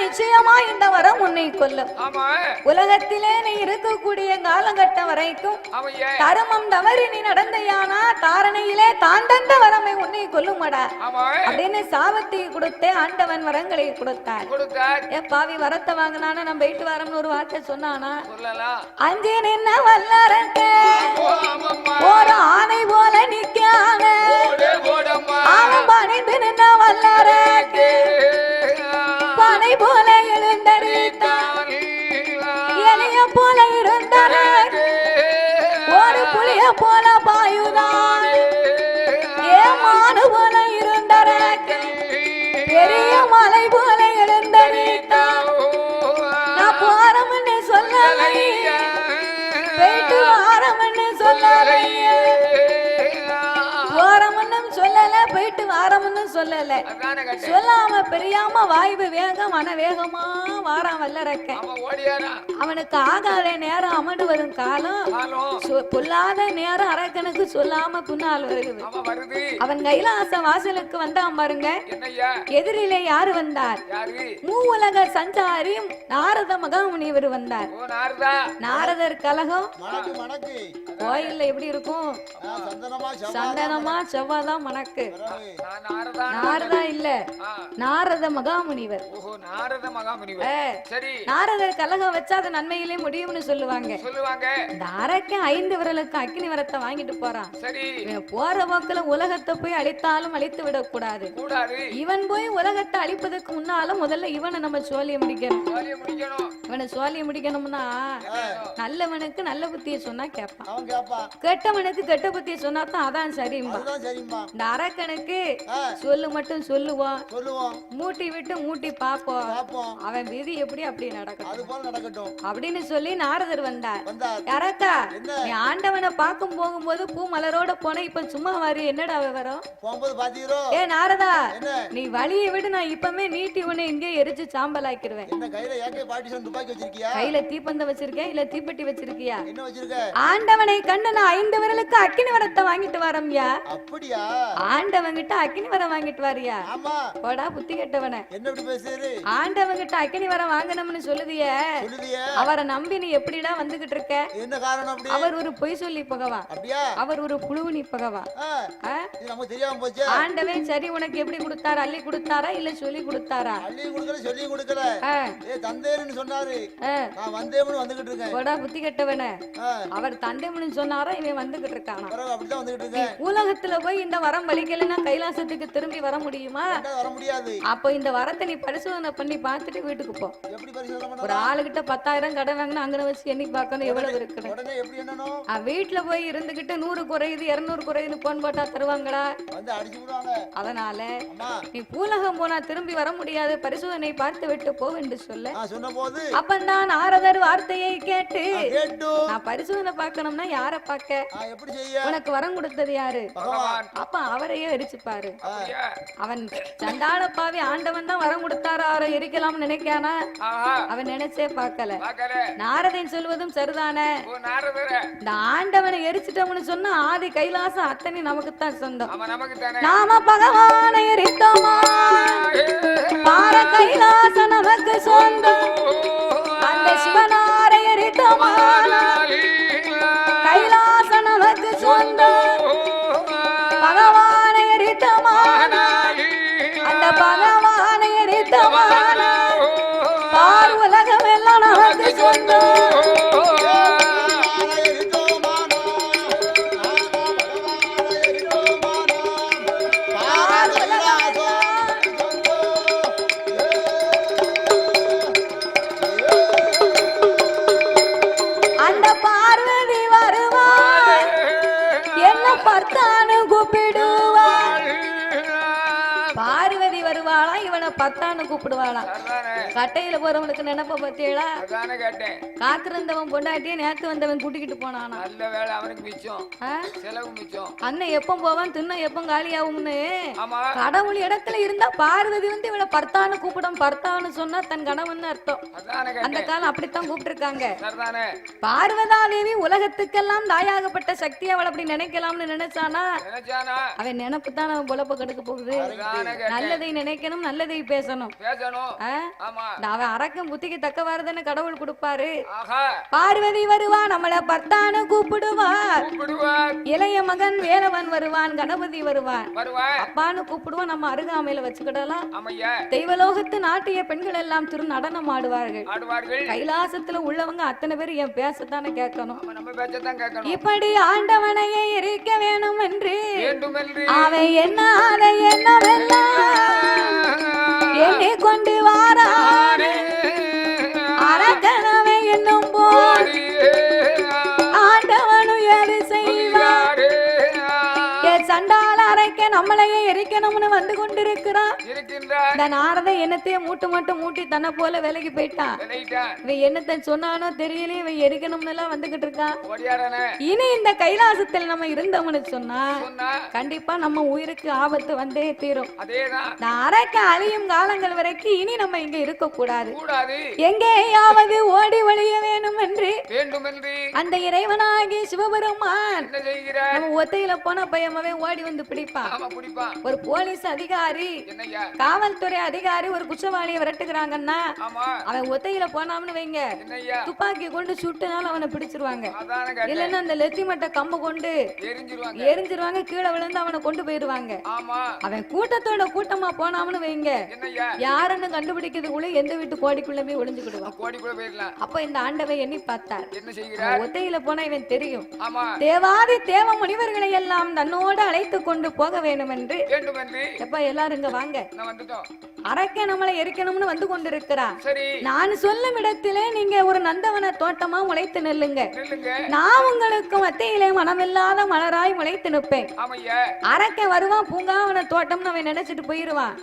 நிச்சயமா இந்த வரம் உன்னை கொல்லும். உலகத்திலே நீ இருக்கக்கூடிய காலகட்டம் வரைக்கும் தர்மம் தவறி நீ நடந்தையானா தாரணையிலே தான் தந்த வரமை உன்னை கொல்லுமடா அப்படின்னு சாபத்தை கொடுத்தே ஆண்டவன் வரங்களை கொடுத்தார். பாவி வரத்தை வாங்கினானா நம்ம போயிட்டு வரோம்னு ஒரு வார்த்தை சொன்னானா? அஞ்சு நின்ன வல்லரங்க ஒரு ஆணை போல நிக்காங்க அவன் பணிந்து நின்ன வல்லரங்க பனை போல எழுந்தறித்தான் எளிய போல இருந்தார் ஒரு புளிய போல பாயுதான் ஏமானு போல இருந்தார் பெரிய மலை போல எழுந்தறித்தான் நான் போறோம்னு சொல்லலை போயிட்டு வாரம்னு சொல்லலை போறோம்னு சொல்லல போயிட்டு வாரம்னு சொல்லல சொல்லாம பெரியாம வாய்வு வேகம் மன வேகமா வாரான் வல்லரக்க அவனுக்கு ஆகாத நேரம் அமடு வரும் காலம் பொல்லாத நேரம் அரக்கனுக்கு சொல்லாம புண்ணால் வருது. அவன் கைலாச வாசலுக்கு வந்தான் பாருங்க. எதிரிலே யாரு வந்தார்? மூவுலக சஞ்சாரி நாரத மகாமுனிவர் வந்தார். நாரதர் கலகம் கோயில்ல எப்படி இருக்கும்? சந்தனமா செவ்வாதான் மணக்கு. நாரதா இல்ல நாரத மகாமுனிவர். நாரதர் கலகம் வச்சா அது நன்மையிலே முடியும்னு சொல்லுவாங்க. இந்த அரக்க 5 விரலுக்கு அக்னி வரத்தை வாங்கிட்டு போறான். போற போக்குல உலகத்தை போய் அழித்தாலும் அழித்து விடக் கூடாது. இவன் போய் உலகத்தை அழிப்பதற்கு முன்னாலும் முதல்ல இவனை நம்ம சோழிய முடிக்கணும். இவனை சோழிய முடிக்கணும்னா நல்லவனுக்கு நல்ல புத்திய சொன்னா கேட்பான், கெட்டவனுக்கு கெட்ட புத்திய சொன்னா தான் அதான் சரிம்பா. இந்த அரக்கனுக்கு சொல்லு மட்டும் சொல்லுவோம், மூட்டி விட்டு மூட்டி பாப்போம், அவன் விதி எப்படி அப்படி நடக்கட்டும் அப்படின்னு சொல்லி நாரதர் வந்தார். அரக்கா நீ ஆண்டவனை பார்க்கும் போகும்போது பூ மலரோட போன இப்ப சும்மா வாரி என்னடா வரும்? ஏ நாரதா நீ வழியை விடு, நான் இப்பமே நீட்டி உன்னை இங்கே எரிச்சு சாம்பல் ஆக்கிடுவேன். கையில தீப்பந்தம் வச்சிருக்கேன் இல்ல தீப்பெட்டி வச்சிருக்கியா? ஆண்டவனை கண்டு நான் 5 விரலுக்கு அக்கினி வரத்தை வாங்கிட்டு வரம்யா. ஆண்டவங்கிட்ட அக்கினி வரம் வாங்கிட்டு வாரியா? போடா புத்தி கெட்டவன. ஆண்டவங்கிட்ட அக்கினி வரம் வாங்கணும்னு சொல்லுதிய, அவரை நம்பி நீ எப்படிடா வந்துகிட்டு இருக்க? அவர் ஒரு பொய் சொல்லி பகவா, அவர் ஒரு புழுவனி பகவா. ஆண்டவன் சரி உனக்கு எப்படி கொடுத்தாரா? அள்ளி கொடுத்தாரா இல்ல சொல்லி கொடுத்தாரா? போடா புத்தி கெட்டவன. அவர் தந்தைமனு சொன்னாரா இவன் வந்துகிட்டு இருக்கானா? உலகத்துல போய் இந்த வரம் வலிக்கலன்னா கைலாசத்துக்கு திரும்பி வர முடியுமா? அப்ப இந்த வரத்தை நீ பரிசோதனை பண்ணி பார்த்துட்டு வீட்டுக்கு போ. ஒரு ஆளுகிட்ட 10,000 கடன் வாங்கினா அங்க வச்சு எண்ணி பார்க்கணும் எவ்வளவு இருக்கு. வீட்டுல போய் இருந்துகிட்டு 100 குறையுது 200 குறையுது போன் போட்டா தருவாங்கடா. அதனால நீ பூலகம் போனா திரும்பி வர முடியாது, பரிசோதனை பார்த்து விட்டு போ என்று சொல்ல அப்பந்தான் நாரதர் வார்த்தையை கேட்டு நான் பரிசோதனை பார்க்கணும்னா யார பார்க்க? உனக்கு வரம் கொடுத்தது யாரு? அப்ப அவரையே எரிச்சுப்பாரு. அவன் சண்டாள பாவி ஆண்டவன் தான் வரம் கொடுத்தாரா அவரை எரிக்கலாம்னு நினைக்கானா? அவன் நினைச்சே பார்க்கல. நாரதன் சொல்வதும் சரிதானே. இந்த ஆண்டவனை எரிச்சிட்டோம்னு சொன்னா ஆதி கைலாசம் அத்தனை நமக்குத்தான் சொந்தம். நாம பகவானை எரித்தோமா பார கைலாசம் நமக்கு சொந்தம். அந்த சிவனாரை எரித்தோமா கைலாசம் நமக்கு சொந்தம். பகவானை எரித்தமான அந்த பகவானை எரித்தமான பார் உலகம் எல்லாம் நமக்கு சொந்தம். அந்த பார்வதி வருவார் என்ன பார்த்தானு கூப்பிடுவார். பார்வதி வருவாளா இவனை பத்தான்னு கூப்பிடுவாளா? கட்டையில போறவனுக்கு நினைப்ப பத்தியடா. காத்திருந்தவன் பொண்டாட்டியே நேத்து வந்தவன் கூட்டிக்கிட்டு போனானா? அண்ணன் எப்ப போவான் தின்ன எப்ப காலியாகும்னு கடவுள் இடத்துல இருந்தா பார்வதி வந்து இவனை பர்த்தான்னு கூப்பிடும். பர்த்தான்னு சொன்னா தன் கணவன் அர்த்தம். அந்த காலம் அப்படித்தான் கூப்பிட்டு இருக்காங்க. பார்வதா தேவி உலகத்துக்கெல்லாம் தாயாகப்பட்ட சக்தி அவள் அப்படி நினைக்கலாம்னு நினைச்சானா? அவன் நினைப்பு தான் அவன் பொழப்ப கெடுக்க போகுது. நல்லதை நினைக்கணும் நல்லதை மரியாதை பேசணும். அவன் அரக்கம் புத்திக்கு தக்கவாறுதானே கடவுள் கொடுப்பாரு. பார்வதி வருவா, நம்மள பர்த்தானு கூப்பிடுவார். இளைய மகன் வேலவன் வருவான், கணபதி வருவான், அப்பான்னு கூப்பிடுவான். நம்ம அருகாமையில வச்சுக்கிடலாம். தெய்வலோகத்து நாட்டிய பெண்கள் எல்லாம் திரு நடனம் ஆடுவார்கள். கைலாசத்துல உள்ளவங்க அத்தனை பேர் என் பேசத்தானே கேட்கணும். இப்படி ஆண்டவனையே இருக்க வேணும் என்று அவன் என்ன அதை என்னவெல்லாம் என்னை கொண்டு வாரானே அரக்கனவை என்னும் போது ஆண்டவனும் எது செய்வார். சண்டால அரைக்க நம்மளையே எரிக்கணும்னு வந்து கொண்டிருக்கிறான். இந்த நாரத என்னத்தையே மட்டும் மூட்டி தன்னை போல விலகி போயிட்டான். இவன் என்னத்தை சொன்னானோ தெரியல, இவன் எரிக்கணும்னு எல்லாம் வந்துகிட்டு இருக்கான். இனி இந்த கைலாசத்தில் நம்ம இருந்தோம்னு சொன்னா கண்டிப்பா நம்ம உயிருக்கு ஆபத்து வந்தே தீரும். அரைக்க அழியும் காலங்கள் வரைக்கும் இனி நம்ம இங்க இருக்க கூடாது. எங்கேயாவது ஓடி ஒழிய வேணும் என்று அந்த இறைவனாகி சிவபெருமான் நம்ம ஒத்தையில போன பயமாவே ஓடி வந்து பிடிப்பான். ஒரு போலீஸ் அதிகாரி, காவல்துறை அதிகாரி ஒரு குற்றவாளியை விரட்டுகிறாங்கன்னா அவன் ஒத்தையில போனாம்னு வைங்க, துப்பாக்கி கொண்டு சுட்டுனாலும் அவனை பிடிச்சிருவாங்க. இல்லன்னா அந்த லெத்தி மட்ட கம்பு கொண்டு எரிஞ்சிருவாங்க, கீழே விழுந்து அவனை கொண்டு போயிருவாங்க. அவன் கூட்டத்தோட கூட்டமா போனாம்னு வைங்க, யாருன்னு கண்டுபிடிக்கிறதுக்குள்ள எந்த வீட்டு கோடிக்குள்ளமே ஒளிஞ்சுக்கிடுவான். அப்ப இந்த ஆண்டவை எண்ணி பார்த்தார், ஒத்தையில போனா இவன் தெரியும். தேவாதி தேவ முனிவர்களை எல்லாம் தன்னோடு அழைத்து கொண்டு போக வேண்டும் என்று எப்ப எல்லாரும் இங்க வாங்க, அரக்க நம்மளை எரிக்கணும்னு வந்து கொண்டிருக்கிறான். நான் சொல்லும் இடத்திலே நீங்க ஒரு நந்தவன தோட்டமா முளைத்து நெல்லுங்க, நான் உங்களுக்கு மத்தியிலே மனமில்லாத மலராய் முளைத்து நிற்பேன். அரக்க வருவான், பூங்காவன தோட்டம்னு அவன் நினைச்சிட்டு போயிருவான்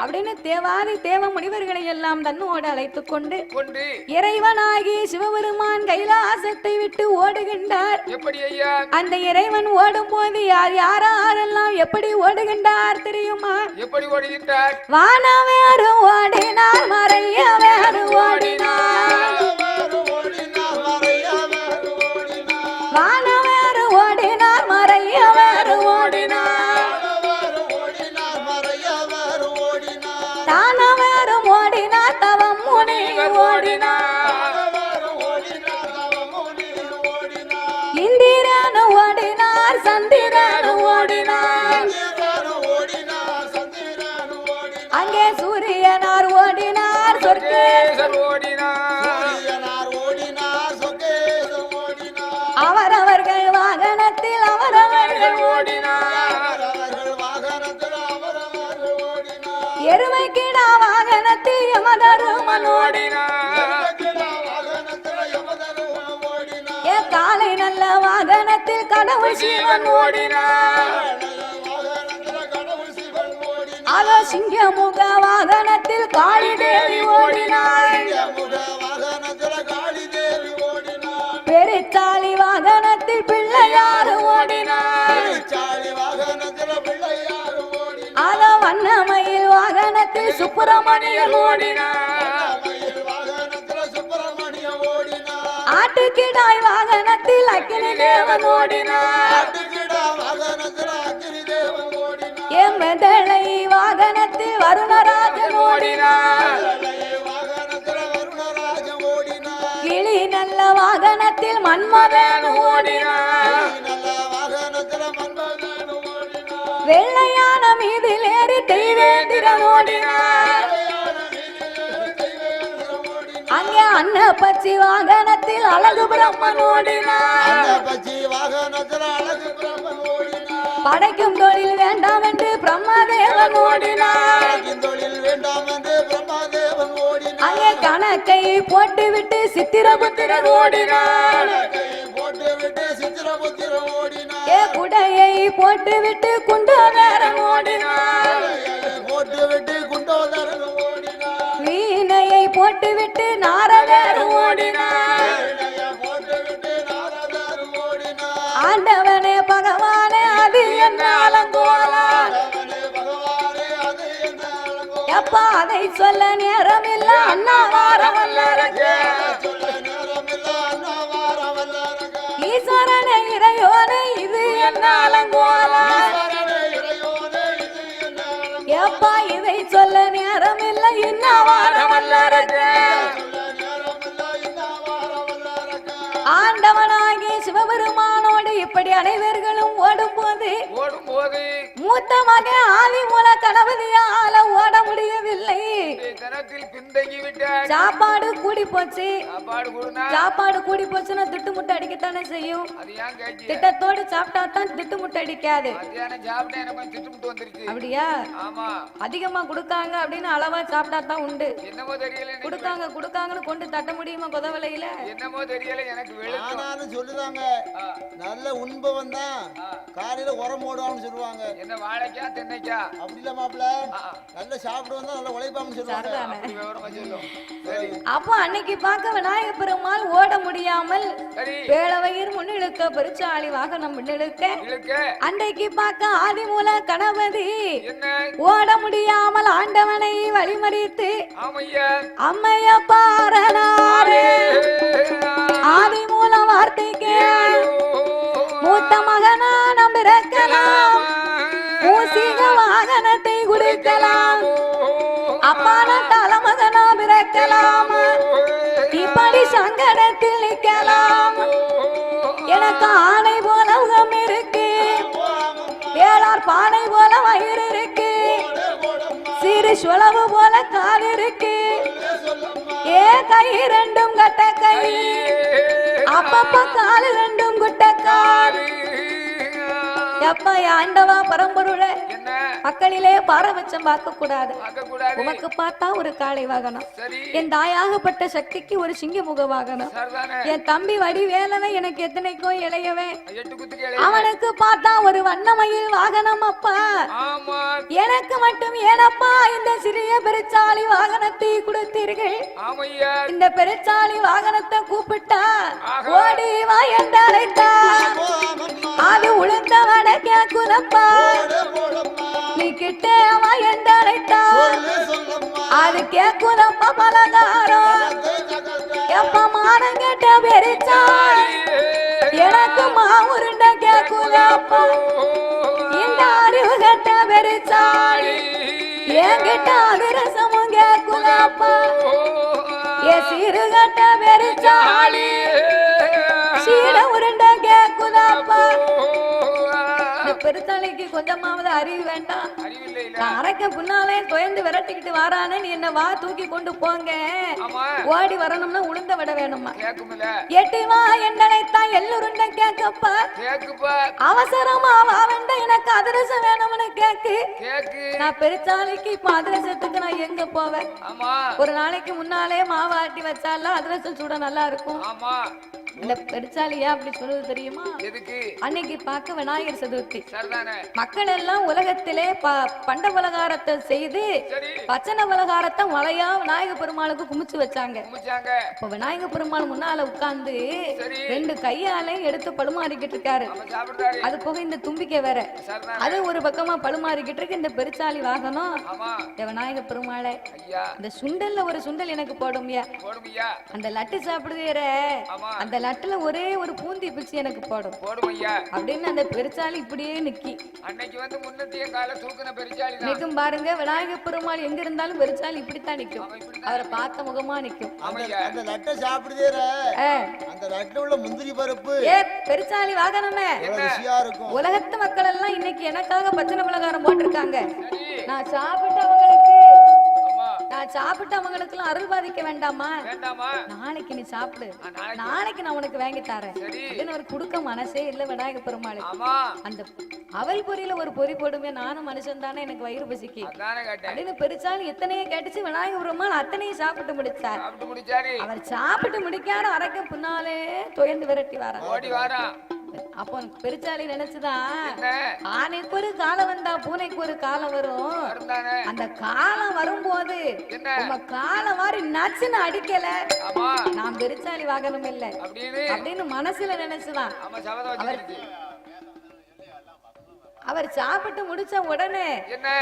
அப்படின்னு தேவாதி தேவ முனிவர்களை எல்லாம் தன்னோடு அழைத்து கொண்டு இறைவனாகி சிவபெருமான் கைலாசத்தை விட்டு ஓடுகின்றார். அந்த இறைவன் ஓடும் போது யாரெல்லாம் எப்படி ஓடுகின்றார் தெரியுமா? எப்படி ஓடுகின்றார்? வானவேறு ஓடினார், மறைய வேறு ஓடினார், வானவேறு ஓடினார், மறைய வேறு ஓடினார், தானவேறு ஓடினார், தவம் முனி ஓடினார், இந்திரன் ஓடினார், சந்திரன் ஓடினார், அங்கே சூரியனார் ஓடினார், சொர்க்கேசர் அவரவர்கள் வாகனத்தில் அவரவர்கள் ஓடினார், எருமை கிடா வாகனத்தில் யமதருமன் ஓடினார், காலை நல்ல வாகனத்தில் கடவுள் சிவன் ஓடினார், அதோ சிங்கமுக வாகனத்தில் காளி தேவி ஓடினார், பெருச்சாளி வாகனத்தில் பிள்ளையார் ஓடினார், அதோ வண்ணமயில் வாகனத்தில் சுப்பிரமணியர் ஓடினார், ஆட்டுக்கிடாய் வாகனத்தில் அக்கினி தேவன் ஓடினார், எம்மதளை வாகனத்தில் வருணராஜன் ஓடினார், கிளி நல்ல வாகனத்தில் மன்மதன் ஓடினார், வெள்ளையான மீதில் ஏறி தெய்வேந்திரன் ஓடினார், அங்கே அன்னப்பச்சி வாகனத்தில் அழகு பிரம்மன் ஓடினார், படைக்கும் தொழில் வேண்டாம் என்று பிரம்மதேவன் ஓடினார், அங்கே கணக்கை போட்டுவிட்டு சித்திரபுத்திரன் ஓடினார், குடையை போட்டுவிட்டு குண்டோதரன் ஓடினார், வீணையை போட்டுவிட்டு நாரதர் ஓடினார், ஆண்டவனே பகவானே அது என்ன அலங்கோலம், எப்பா அதை சொல்ல நேரம் இல்ல அண்ணா வாரவல்லரே, ஈஸ்வரனே இறையோனே இது என்ன அலங்கோலம், எப்பா இதை சொல்ல நேரம் என்ன வாரமல்லரக்க ஆண்டவனாகி சிவபெருமானோடு இப்படி அனைவர்களும் ஓடும் போது மூத்த மகன் ஆதி மூல கணபதியால ஓட முடியவில்லை. சாப்பாடு கூடி போச்சு. சாப்பாடு கூடி போச்சுன்னா திட்டு முட்டை அடிக்கத்தானே செய்யும். திட்டத்தோடு சாப்பிட்டா தான் திட்டு முட்டை அடிக்காது. அப்படியா? அதிகமா குடுக்காங்க அப்படின்னு அளவா சாப்பிட்டா தான் உண்டு. குடுக்காங்க குடுக்காங்கன்னு கொண்டு தட்ட முடியுமா கொதவலையில? என்னமோ தெரியல எனக்கு. சொல்லுதாங்க நல்ல உண்பவன் தான் காலையில உரம் போடுவான்னு சொல்லுவாங்க. என்ன வாழைக்கா தென்னைக்கா அப்படி இல்ல மாப்பிள்ள நல்ல சாப்பிடுவா நல்ல உழைப்பான்னு சொல்லுவாங்க. அப்போ அன்னைக்கு பார்க்க விநாயக பெருமாள் ஓட முடியாமல் வேளவயிர் முன்னிழுக்க பெருச்சாளி வாகனம் முன்னிழுக்க அன்றைக்கு பார்க்க ஆதிமூல கணபதி ஓட முடியாமல் ஆண்டவனை வழிமறித்து அம்மைய பாரனாரே ஆதிமூல வார்த்தைக்கு மூத்த மகனா நம்பிருக்கலாம் மூசிக வாகனத்தை குடிக்கலாம் அப்பான தலைமகனா பிறக்கலாம் இப்படி சங்கடத்தில் நிற்கலாம் எனக்கு ஆணை போல உகம் இருக்கு வேளார் பானை போல வயிறு இருக்கு சிறு சுளவு போல கால் இருக்கு ஏ கை ரெண்டும் கட்ட கை அப்பப்ப காலு ரெண்டும் குட்ட கால் எப்ப ஆண்டவா பரம்பொருள மக்களிலே பாரபட்சம் பார்க்க கூடாது. உமக்கு பார்த்தா ஒரு காளை வாகனம், என் தாயாகப்பட்ட சக்திக்கு ஒரு சிங்கமுக வாகனம், என் தம்பி வடிவேலனை எனக்கு எத்தனைக்கோ இளையவன் அவனுக்கு பார்த்தா ஒரு வண்ணமயில் வாகனம். அப்பா எனக்கு மட்டும் ஏனப்பா இந்த சிறிய பெருச்சாளி வாகனத்தை கொடுத்தீர்கள்? இந்த பெருச்சாளி வாகனத்தை கூப்பிட்டா ஓடி வா என்று அழைத்தா அது உளுந்தவன கேக்குதப்பா நீ கிட்டே வா என்று அழைத்தா அது கேக்குதப்பா பலகாரம் எப்ப மானம் கேட்ட பெருச்சாளி எனக்கு மாவுருண்ட கேக்குதப்பா இந்த அறிவு கட்ட பெருச்சாளி என்கிட்ட அதிரசமும் கேக்குதப்பா ஏ சிறு கட்ட பெருச்சாளி சீட உருண்ட கேக்குதப்பா. பெருத்தாளிக்கு கொஞ்சமாவது அறிவு வேண்டாம். அரைக்க புண்ணாலே தொயந்து விரட்டிக்கிட்டு வாரானே நீ என்ன வா தூக்கி கொண்டு போங்க ஓடி வரணும்னா உளுந்த விட வேணுமா? எட்டி வா என்னைத்தான் எல்லுருண்ட கேக்கப்பா அவசரமா வா வேண்ட எனக்கு அதிரசம் வேணும்னு கேக்கு. நான் பெருச்சாளிக்கு இப்ப அதிரசத்துக்கு நான் எங்க போவேன்? ஒரு நாளைக்கு முன்னாலே மாவாட்டி வச்சால அதிரசம் சூட நல்லா இருக்கும். இந்த பெருச்சாலியா அப்படி சொல்லுவது தெரியுமா? அன்னைக்கு பார்க்க விநாயகர் சதுர்த்தி மக்கள் எல்லாம் உலகத்திலே பண்ட பலகாரத்தை செய்து பச்சனை பலகாரத்தை மலையா விநாயக பெருமாளுக்கு குமிச்சு வச்சாங்க. இப்ப விநாயக பெருமாள் முன்னால உட்கார்ந்து ரெண்டு கையாலே எடுத்து பழுமாறிக்கிட்டு இருக்காரு. அது போக இந்த தும்பிக்கை வேற அது ஒரு பக்கமா பழுமாறிக்கிட்டு இருக்கு. இந்த பெருச்சாலி வாகனம் விநாயக பெருமாளை இந்த சுண்டல்ல ஒரு சுண்டல் எனக்கு போடும்யா, அந்த லட்டு சாப்பிடுற அந்த லட்டுல ஒரே ஒரு பூந்தி பிச்சு எனக்கு போடும் அப்படின்னு அந்த பெருச்சாலி இப்படியே நிக்கி அன்னைக்கு வந்து முன்னத்திய கால தூக்குன பெருச்சாலி நிக்கும் பாருங்க. விநாயக பெருமாள் எங்க இருந்தாலும் பெருச்சாலி இப்படித்தான் நிக்கும், அவரை பார்த்த முகமா நிக்கும். அந்த லட்டை சாப்பிடுதேற அந்த லட்டுல உள்ள முந்திரி பருப்பு ஏ பெருச்சாலி வாகனமே உலகத்து மக்கள் எல்லாம் இன்னைக்கு எனக்காக பச்சனை பலகாரம் போட்டிருக்காங்க. நான் சாப்பிட்டு அவங்களுக்கு அருள் பாதிக்க வேண்டாமா? நாளைக்கு நீ சாப்பிடு, நாளைக்கு நான் உனக்கு வாங்கி தரேன் அப்படின்னு ஒரு குடுக்க மனசே இல்ல விநாயக பெருமாள். அந்த அவல் பொரியில ஒரு பொறி போடுமே, நானும் மனுஷன் தானே எனக்கு வயிறு பசிக்கு அப்படின்னு பெருச்சாலும் எத்தனையோ கேட்டுச்சு. விநாயக பெருமாள் அத்தனையும் சாப்பிட்டு முடிச்சார். அவர் சாப்பிட்டு முடிக்காத அரைக்க பின்னாலே தொயந்து விரட்டி வாரா. அப்போ பெருச்சாலி நினைச்சுதான் ஆனைக்கு ஒரு காலம் வந்தா பூனைக்கு ஒரு காலம் வரும். அந்த காலம் வரும்போது உங்க காலம் மாதிரி நச்சுன்னு அடிக்கல நான் பெருச்சாலி வாகனம் இல்ல அப்படின்னு மனசுல நினைச்சுதான் அவர் சாப்பிட்டு முடிச்ச உடனே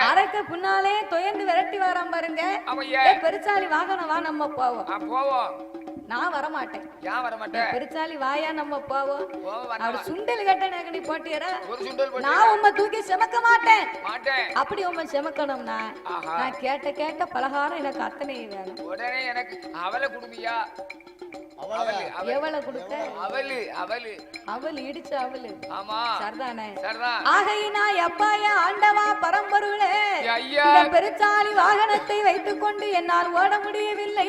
அரைக்க பின்னாலே தொயந்து விரட்டி வராம பாருங்க. பெருச்சாலி வாகனம் வா நம்ம போவோம். நான் வரமாட்டேன். ஏன் வரமாட்டேன்? பெருச்சாலி வாயா நம்ம போவோம். அவர் சுண்டல் கட்ட நீ போட்டியற ஒரு சுண்டல் போட்டு நான் உம்மை தூக்கி செமக்க மாட்டேன். அப்படி உம்மை செமக்கணும்னா நான் கேட்ட பலகாரம் எனக்கு அத்தனை வேணும். உடனே எனக்கு அவளை குடுமியா? எவளை கொடுக்க? அவள் இடிச்ச அவள். ஆமா சரிதானே? சரிதான். ஆகையினா அப்பாயா ஆண்டவா பரம்பொருளே, இந்த பெருச்சாலி வாகனத்தை வைத்துக் கொண்டு என்னால் ஓட முடியவில்லை.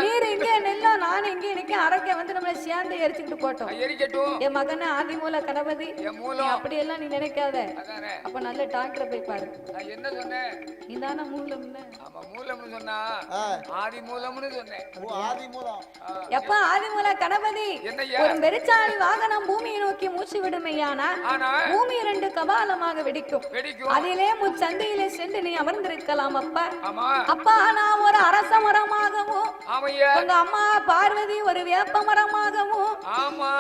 நீர் இங்கே நெல்லோ நான் இங்கே நிக்க அரக்க வந்து நம்மளை சேர்ந்து எரிச்சுக்கிட்டு போட்டோம். என் மகனை ஆதிமூல கணபதி அப்படி எல்லாம் நீ நினைக்காத. அப்ப நல்ல டாக்டர் போய் பாரு. என்ன சொன்னேன்? நீதான மூலம்னு. ஆமா மூலம்னு சொன்னா ஆதி மூலம்னு சொன்னேன். ஆதி மூலம் எப்ப ஆதிமூல கணபதி ஒரு பெருச்சாலி வாகனம் பூமியை நோக்கி மூச்சு விடுமையானா பூமி 2 கபாலமாக வெடிக்கும். அதிலே முச்சந்தையிலே சென்று நீ அமர்ந்திருக்கலாம். அப்பா நான் ஒரு அரச மரமாகவும் உங்க அம்மா பார்வதி ஒரு வேப்ப மரமாகவும்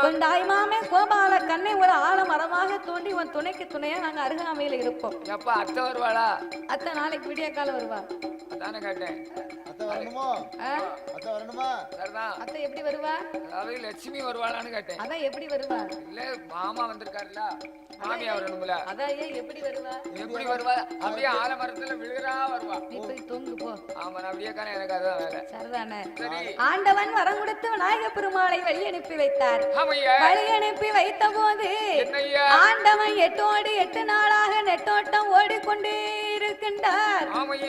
உன் தாய்மாமே கோபால கண்ணை ஒரு ஆலமரமாக தோண்டி உன் துணைக்கு துணையா நாங்க அருகாமையில இருப்போம். அத்தை வருவாளா? அத்தை நாளைக்கு விடிய காலம் வருவா. அதானே கேட்டேன். அத்தை எப்படி வருவா? லட்சுமி வருவாளான்னு கேட்டேன். அதான் எப்படி வருவா? இல்ல மாமா வந்திருக்காருல, மாமியா வரணும்ல. அதான் எப்படி வருவா? எப்படி வருவா? அப்படியே ஆலமரத்துல விழுகிறா வருவா. நீ போய் தூங்கு போ. ஆமா நான் அப்படியே காண எனக்கு அதான் வேலை. சரிதானே? ஆண்டவன் வரம் கொடுத்து விநாயக பெருமாளை வழி அனுப்பி வைத்தார். வழி அனுப்பி வைத்த போது ஆண்டவன் 8 நாளாக நெட்டோட்டம் ஓடிக்கொண்டே இருக்கின்றார்.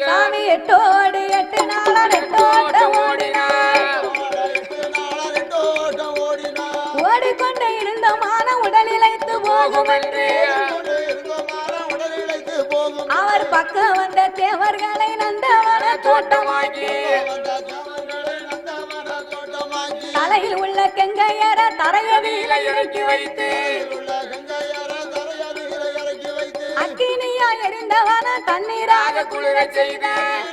சாமி 8 நாளா நெட்டோட்டம் ஓடினார். ஓடிக்கொண்டே இருந்த மான உடல் இழைத்து போகும் என்று அவர் பக்கம் வந்த தேவர்களை நந்தவன தோட்டமாக்கி தலையில் உள்ள கங்கையர தரையடியில இறக்கி வைத்து அக்கினியா எரிந்தவன தண்ணீராக குளிர செய்தார்.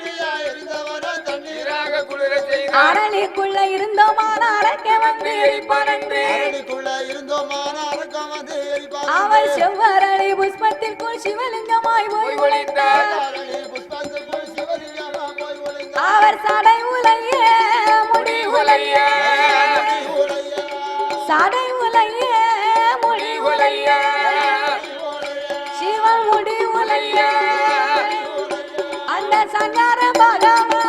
அரளிக்குள்ள இருந்தோமான அரக்க வந்து எரிப்பான் என்று அவள் செவ்வரளி புஷ்பத்திற்குள் சிவலிங்கமாய் போய் ஒளிந்தார். அவர் சடை உலைய முடி உலைய சடை உலைய முடி உலைய சிவன் முடி உலைய அந்த சங்கார பகவான்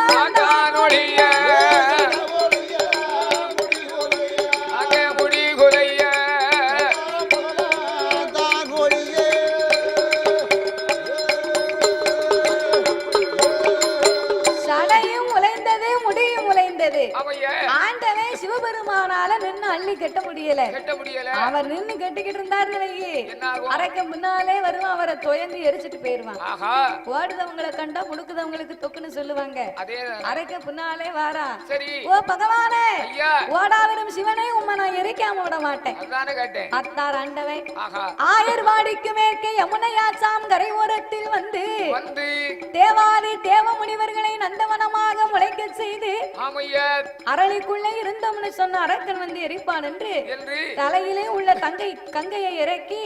ஆண்டவன் சிவபெருமானால நின்னு அள்ளி கட்ட முடியல. அவர் நின்னு கட்டிக்கிட்டு இருந்தாருன்னு அரக்க முன்னாலே வருவான். அவரை தொயந்து எரிச்சிட்டு போயிருவான். ஓடுதவங்களை கண்டா முடுக்குதவங்களுக்கு தொக்குன்னு சொல்லுவாங்க. அரக்க பின்னாலே வாரா. ஓ பகவானே, ஓடாவிடும் சிவனே, உம்மை நான் எரிக்காம விட மாட்டேன். அத்தார் ஆண்டவன் ஆயர்வாடிக்கு மேற்கே யமுனையாச்சாம் கரை ஓரத்தில் வந்து தேவாதி தேவ முனிவர்களை நந்தவனமாக முளைக்க செய்து அரளிக்குள்ளே இருந்தோம்னு சொன்ன அரக்கன் வந்து எரிப்பான் என்று தலையிலே உள்ள கங்கையை இறக்கி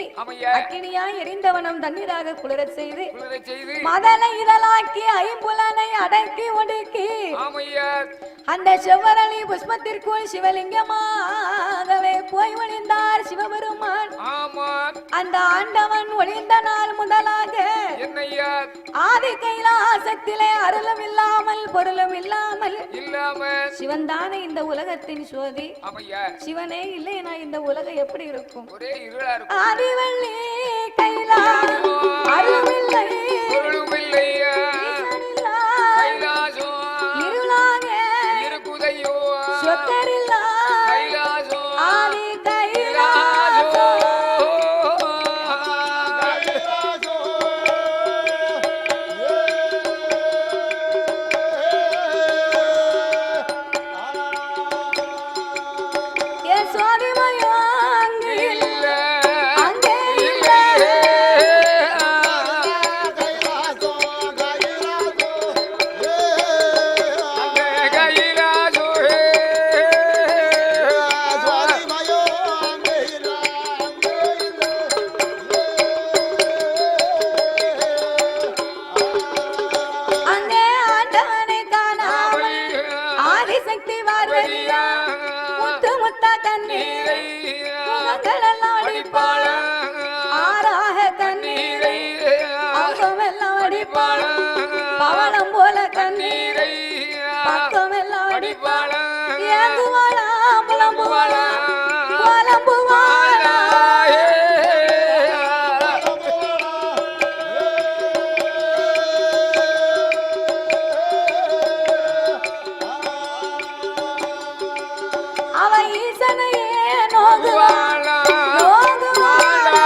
அக்கினியா எரிந்தவனம் தண்ணீராக குளிரச் செய்து மதலை இதழாக்கி ஐம்புலனை அடக்கி ஒடுக்கி அந்த செவ்வரளி புஷ்பத்திற்குள் சிவலிங்கமாகவே போய் ஒளிந்தார் சிவபெருமான். அந்த ஆண்டவன் ஒளிந்த நாள் முதலாக ஆதி கைலாசத்திலே அருளும் இல்லாமல் பொருளும் இல்லாமல் சிவன் தானே இந்த உலகத்தின் சோதி. சிவனே இல்லை நான் இந்த உலகம் எப்படி இருக்கும்? ஆதிவள்ளி கைலாசம் அருளுமில்லை இருளாக சொத்தரில்லா ஆதி கைலாசம் ஆதிசக்தி பார்வதியா ஈசனையே நோகுவாளா நோகுவாளா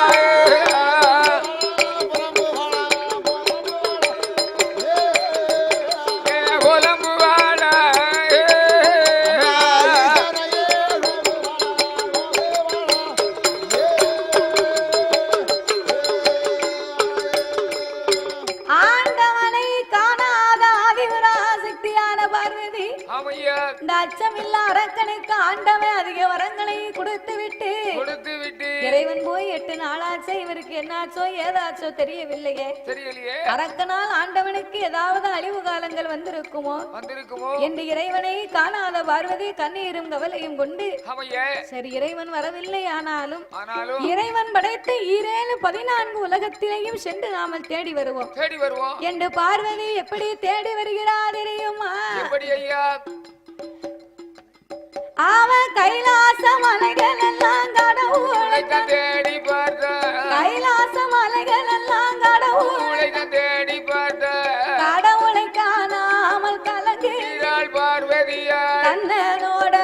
இந்த அச்சமில்லா அரக்கனுக்கு ஆண்டவன் அதிக வரங்களை கொடுத்து விட்டு இறைவன் போய் 8 நாளாச்சோ இவருக்கு என்னாச்சோ ஏதாச்சோ தெரியவில்லையே அரக்கனால் ஆண்டவனுக்கு ஏதாவது அழிவு காலங்கள் வந்திருக்குமோ என்று இறைவனை காணாத பார்வதி கண்ணீரும் கவலையும் கொண்டு சரி இறைவன் வரவில்லை ஆனாலும் இறைவன் படைத்த 14 உலகத்திலேயும் சென்று நாமல் தேடி வருவோம் என்று பார்வதி எப்படி தேடி வருகிறார் தெரியுமா அவன் கைலாச மலைகள் எல்லாம் கடவுளை தேடி பார்த்த கைலாச மலைகள் எல்லாம் கடவுளை தேடி பார்த்த கடவுளை காணாமல் கலங்கிறாள் பார்வதியா கண்ணனோட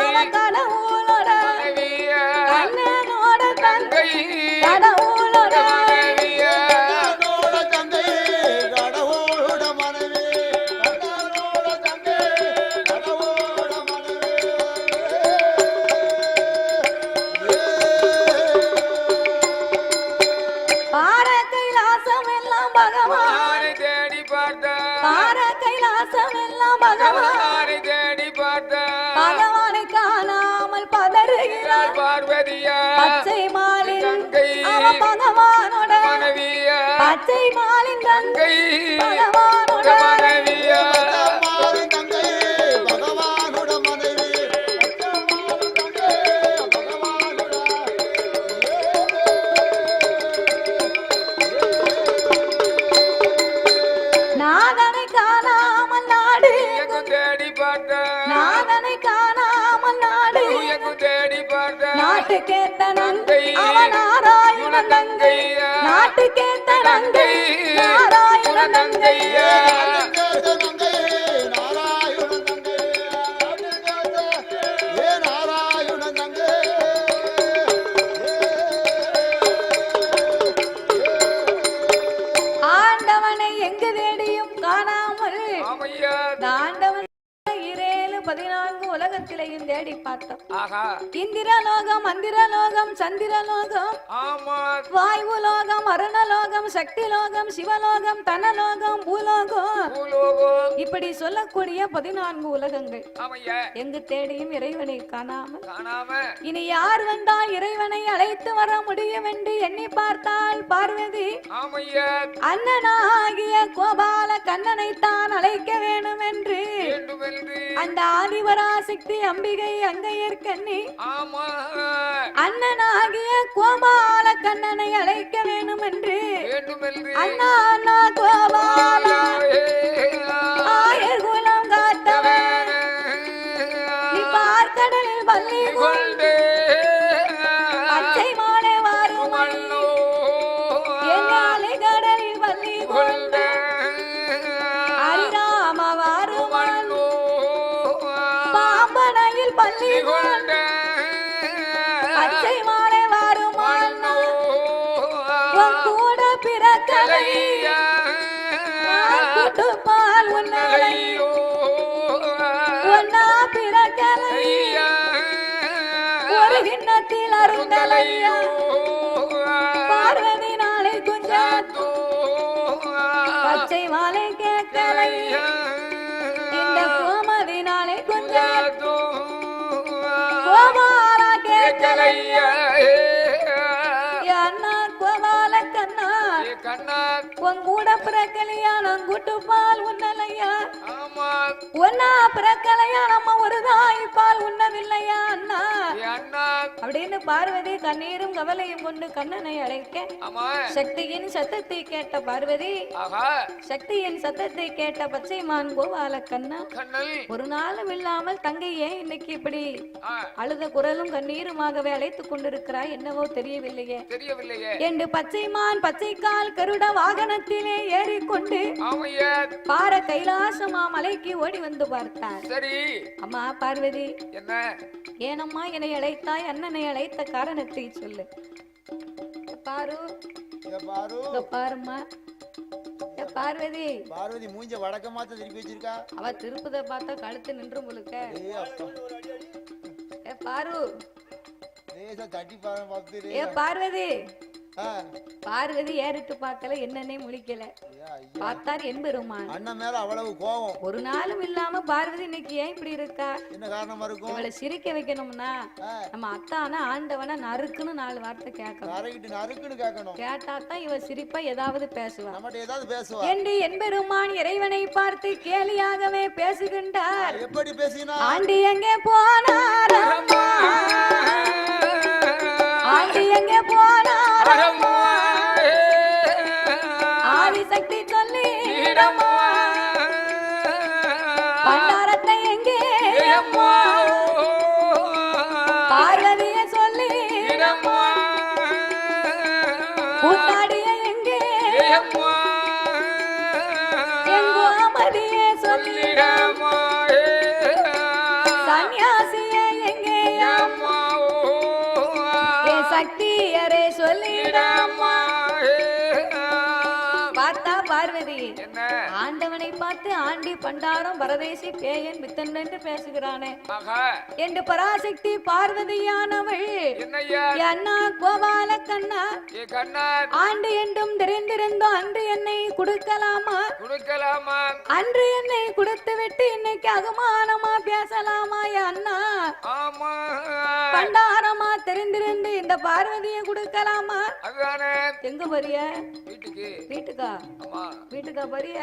அவன் கடவுளோட கண்ணனோட தங்கை கடவுளோட பகவானை காணாமல் பதறுகிறாள் பார்வதியா பச்சை மாலின் அவன் பகவானோட பச்சை மாலின் தங்கை பகவானோட மனைவியா நாதனை காணாமல் நாடு தேடி பார்த்த நாதனை காணாமல் நாடு தேடி பார்த்த நாட்டுக்கேத்த நங்கை அவன் நாராயண நங்கை நாட்டுக்கேத்த நங்கை நாராயண நங்கை ஆண்டவனை எங்கு தேடியும் காணாமல் ஆண்டவன் 14 உலகத்திலையும் தேடி பார்த்தோம் இந்திரலோகம் மந்திரலோகம் சந்திரலோகம் வாயு லோகம் அருணலோகம் சக்தி லோகம் சிவலோகம் தனலோகம் பூலோகம் இப்படி சொல்லக்கூடிய 14 உலகங்கள் எங்கு தேடியும் இறைவனை காணாமல் இனி யார் வந்தால் இறைவனை அழைத்து வர முடியும் என்று எண்ணி பார்த்தால் பார்வதி அண்ணனாகிய கோபால கண்ணனை தான் அழைக்க வேண்டும் என்று அந்த ஆதிபராசக்தி அம்பிகை அங்கையர்கண்ணி அண்ணனாகிய கோபால கண்ணனை அழைக்க வேண்டும் என்று அண்ணா அண்ணா கோபால ஆயர் குலம் காத்தவன் நீ பார்க்கடலில் பள்ளி கொண்டு பச்சை மாலை வாரும் என்னாலை கடலில் பள்ளி கொண்டு ஹரிராம வாரும் பாம்பனையில் பள்ளி கொண்டு பச்சை மாலை வாரும் கூட பிறக்கலை பால் உன்னலை ஒன்னா பிறக்கலை ஒரு கிண்ணத்தில் அருந்தலையா பார்வதி நாளை குஞ்சாத்து பச்சை மாலை கேட்கலை இந்த கோமதி நாளை குஞ்சாத்து கோபாலா கேட்கலையா அண்ணா கோபால கண்ணா உன் கூட பிறக்கலையா நான் கூட்டு பால் உண்ணலையா ஒன்னா பிறக்கலையா நம்ம ஒரு தாய் பால் உண்ணவில்லையா அண்ணா அப்படின்னு பார்வதி கண்ணீரும் கவலையும் கொண்டு கண்ணனை அழைக்க சக்தியின் சத்தத்தை கேட்ட பார்வதி சக்தியின் சத்தத்தை கேட்ட பச்சைமான் கோபால கண்ணா ஒரு நாளும் இல்லாமல் தங்கை ஏன் இன்னைக்கு இப்படி அழுத குரலும் கண்ணீருமாகவே அழைத்துக் கொண்டிருக்கிறாய் என்னவோ தெரியவில்லையே என்று பச்சைமான் பச்சைக்கால் கருட வாகன வாகனத்திலே ஏறிக்கொண்டு ஆமையா பார கைலாசமா மலைக்கு ஓடி வந்து பார்த்தார். சரி அம்மா பார்வதி, என்ன ஏனம்மா என்னை அழைத்தாய்? அண்ணனை அழைத்த காரணத்தை சொல்லு. பாரு இங்க பாரும்மா. பார்வதி பார்வதி மூஞ்ச வடக்கமாத்த திருப்பி வச்சிருக்கா. அவ திருப்பத பார்த்தா கழுத்து நின்று முழுக்க. பாரு தட்டி பார்த்து. பார்வதி பார்வதி ஏறிட்டு பார்க்கல, என்னன்னே முழிக்கல. பார்த்தார் எம்பெருமான். அண்ணன் மேல அவ்வளவு கோபம் ஒரு நாளும் இல்லாம பார்வதி இன்னைக்கு ஏன் இப்படி இருக்கா? என்ன காரணமா இருக்கும்? இவளை சிரிக்க வைக்கணும்னா நம்ம அத்தான ஆண்டவன நறுக்குன்னு 4 வார்த்தை கேட்கணும். நறுக்குன்னு கேட்கணும். கேட்டாதான் இவ சிரிப்பா ஏதாவது பேசுவா. நம்மகிட்ட ஏதாவது பேசுவா என்று எம்பெருமான் இறைவனை பார்த்து கேலியாகவே பேசுகின்றார். எப்படி பேசினா? ஆண்டி எங்கே போனார்? ஆண்டி எங்கே போனார்? ஆதிசக்தி சொல்லி பண்டாரத்தை எங்கே? பார்வதியை சொல்லி கூத்தாடிய எங்கே? எங்கோமதியை சொல்லி சன்னியாசியை எங்கே? சக்தியரை சொல்லிடாமா. பார்த்தா பார்வதி ஆண்டவனை பார்த்து ஆண்டி பண்டாரம் பரதேசி பேயன் வித்தன் என்று பேசுகிறானே என்று பராசக்தி பார்வதியானவள் அண்ணா கோபால கண்ணா ஆண்டு என்றும் தெரிந்திருந்தோம் அன்று என்னை கொடுக்கலாமா? அன்று என்னை கொடுத்து விட்டு இன்னைக்கு அகமானமா பேசலாமா? அண்ணா பண்டாரமா தெரிந்திருந்து இந்த பார்வதியை கொடுக்கலாமா? எங்க வரிய? வீட்டுக்கா? வீட்டுக்கா வரிய?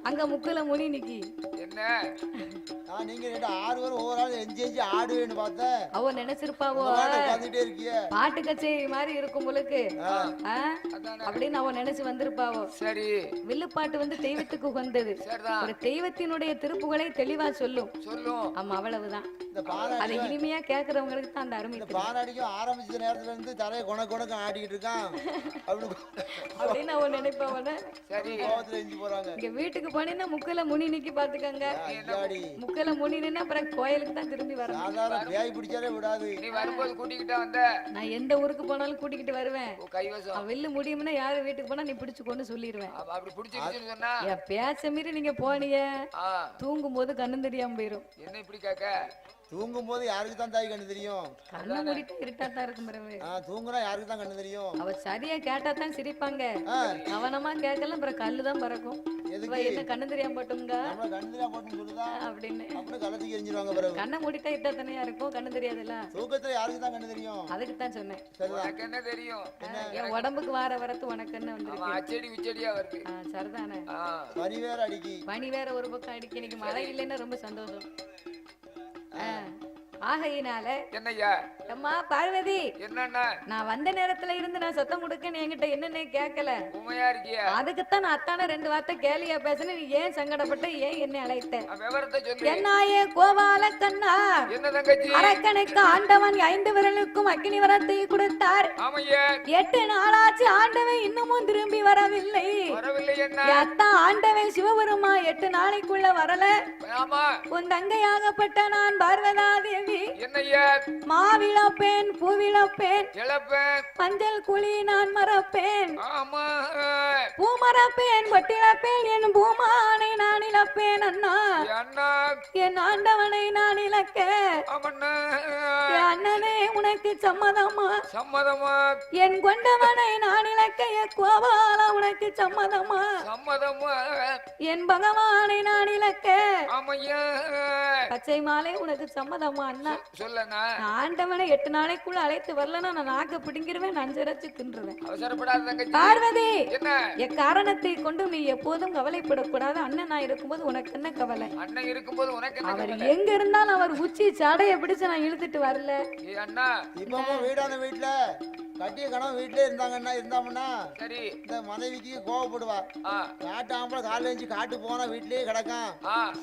அங்க முக்குல முனி நிக்கி. என்ன நீங்க 6 பேர் ஒவ்வொரு ஆள் எஞ்சி ஆடுவேன்னு பார்த்தேன். அவ நினைச்சிருப்பாவோ பாட்டு கச்சேரி மாதிரி இருக்கும் உங்களுக்கு அப்படின்னு அவ நினைச்சு வந்திருப்பாவோ. சரி வில்லு பாட்டு வந்து தெய்வத்துக்கு உகந்தது. ஒரு தெய்வத்தினுடைய திருப்புகளை தெளிவா சொல்லும். ஆமா அவ்வளவுதான். அதை இனிமையா கேக்குறவங்களுக்கு தான் அந்த அருமை. பாராடிக்கும் ஆரம்பிச்ச நேரத்துல இருந்து தலையை கொணக்கு ஆடிக்கிட்டு இருக்கான் அப்படின்னு அவன் நினைப்பவன. சரி இங்க வீட்டுக்கு போனீங்கன்னா முக்கல முனி நிக்கி பாத்துக்கங்க. முக்கல முனி நின்னா அப்புறம் கோயிலுக்கு தான் திரும்பி வரணும். பேய் பிடிச்சாலே விடாது. நீ வரும்போது கூட்டிக்கிட்டா வந்த? நான் எந்த ஊருக்கு போனாலும் கூட்டிக்கிட்டு வருவேன். வெள்ளு முடியும்னா யாரு வீட்டுக்கு போனா நீ பிடிச்சுக்கோன்னு சொல்லிடுவேன். அப்படி பிடிச்சிருச்சுன்னு சொன்னா பேச்ச மீறி நீங்க போனீங்க தூங்கும் போது கண்ணு தெரியாம போயிரும். என்ன இப்படி கேக்க? தூங்கும் போது யாருக்கு தான் தாய் கண்ணு தெரியும்? கண்ணு மூடிட்டு இருட்டா தான் இருக்கும். தூங்குனா யாருக்கு தான் கண்ணு தெரியும்? அவ சரியா கேட்டா தான் சிரிப்பாங்க. கவனமா கேட்கலாம் அப்புறம் கல்லு தான் பறக்கும். என்ன கண்ணு தெரியாம போட்டுங்க கண்ணு தெரியாம போட்டுன்னு சொல்லுதா அப்படின்னு அப்புறம் கலத்திக்கு எரிஞ்சிருவாங்க. பிறகு கண்ணை மூடிட்டா இட்டா தானே இருக்கும். கண்ணு தெரியாதுல்ல. தூக்கத்துல யாருக்கு தான் கண்ணு தெரியும்? அதுக்கு தான் சொன்னேன். என்ன தெரியும்? என் உடம்புக்கு வார வரத்து உனக்கு என்ன வந்து அச்சடி உச்சடியா வருது. சரிதானே. பனி வேற அடிக்கி. பனி வேற ஒரு பக்கம் அடிக்கி. இன்னைக்கு மழை இல்லைன்னா ரொம்ப சந்தோஷம். ஆகையினால என்னய்யா? அம்மா பார்வதி என்னன்னா நான் வந்த நேரத்துல இருந்து நான் சத்தம் கொடுக்கன்னு என்கிட்ட என்னன்னு கேட்கல. உண்மையா இருக்கியா? அதுக்குத்தான் நான் அத்தான 2 வார்த்தை கேலியா பேசுன. நீ ஏன் சங்கடப்பட்ட? ஏன் என்ன அழைத்த? விவரத்தை சொல்லு. என்னாயே கோபால கண்ணா? என்ன தங்கச்சி? அரக்கனுக்கு ஆண்டவன் 5 விரலுக்கும் அக்னி வரத்தை கொடுத்தார். ஆமையா 8 நாளாச்சு ஆண்டவன் இன்னமும் திரும்பி வரவில்லை. என்ன அத்தா ஆண்டவன் சிவபெருமா 8 நாளைக்குள்ள வரல. ஆமா உன் தங்கையாகப்பட்ட நான் பார்வதா தேவி என்னய்யா? மாவிழப்பேன் பூவிழப்பேன் இழப்பேன் மஞ்சள் குழி நான் மறப்பேன். ஆமா பூ மறப்பேன் பட்டிழப்பேன் என் பூமானை நான் இழப்பேன். அண்ணா அண்ணா என் ஆண்டவனை நான் இழக்க என் அண்ணனே உனக்கு சம்மதமா? சம்மதமா. என் கொண்டவனை நான் இழக்க கோபாலா உனக்கு சம்மதமா? சம்மதமா. என் பகவானை நான் இழக்க ஆமையா பச்சை மாலை உனக்கு சம்மதமா? அண்ணா சொல்லண்ணா ஆண்டவனை 8 நாளைக்குள்ள அழைத்து வரலன்னா நான் நாக்க பிடிங்கிருவேன். நஞ்சரைச்சு தின்றுவேன். அவசரப்படாத தங்கச்சி. பார்வதி என்ன எக்காரணத்தை கொண்டு நீ எப்போதும் கவலைப்படக்கூடாது. அண்ணன் நான் இருக்கும்போது உனக்கு என்ன கவலை? அண்ணன் இருக்கும்போது உனக்கு என்ன அவர் கவலை? எங்க இருந்தாலும் அவர் உச்சி சடைய பிடிச்சு நான் இழுத்துட்டு வரல. அண்ணா இப்போ வீடான வீட்ல கட்டிய கணவன் வீட்டிலே இருந்தாங்கன்னா சரி இந்த மனைவிக்கு கோவப்படுவா. காட்டு ஆம்பளை காலையில எழுந்து காட்டு போனா வீட்லயே கிடக்கான்,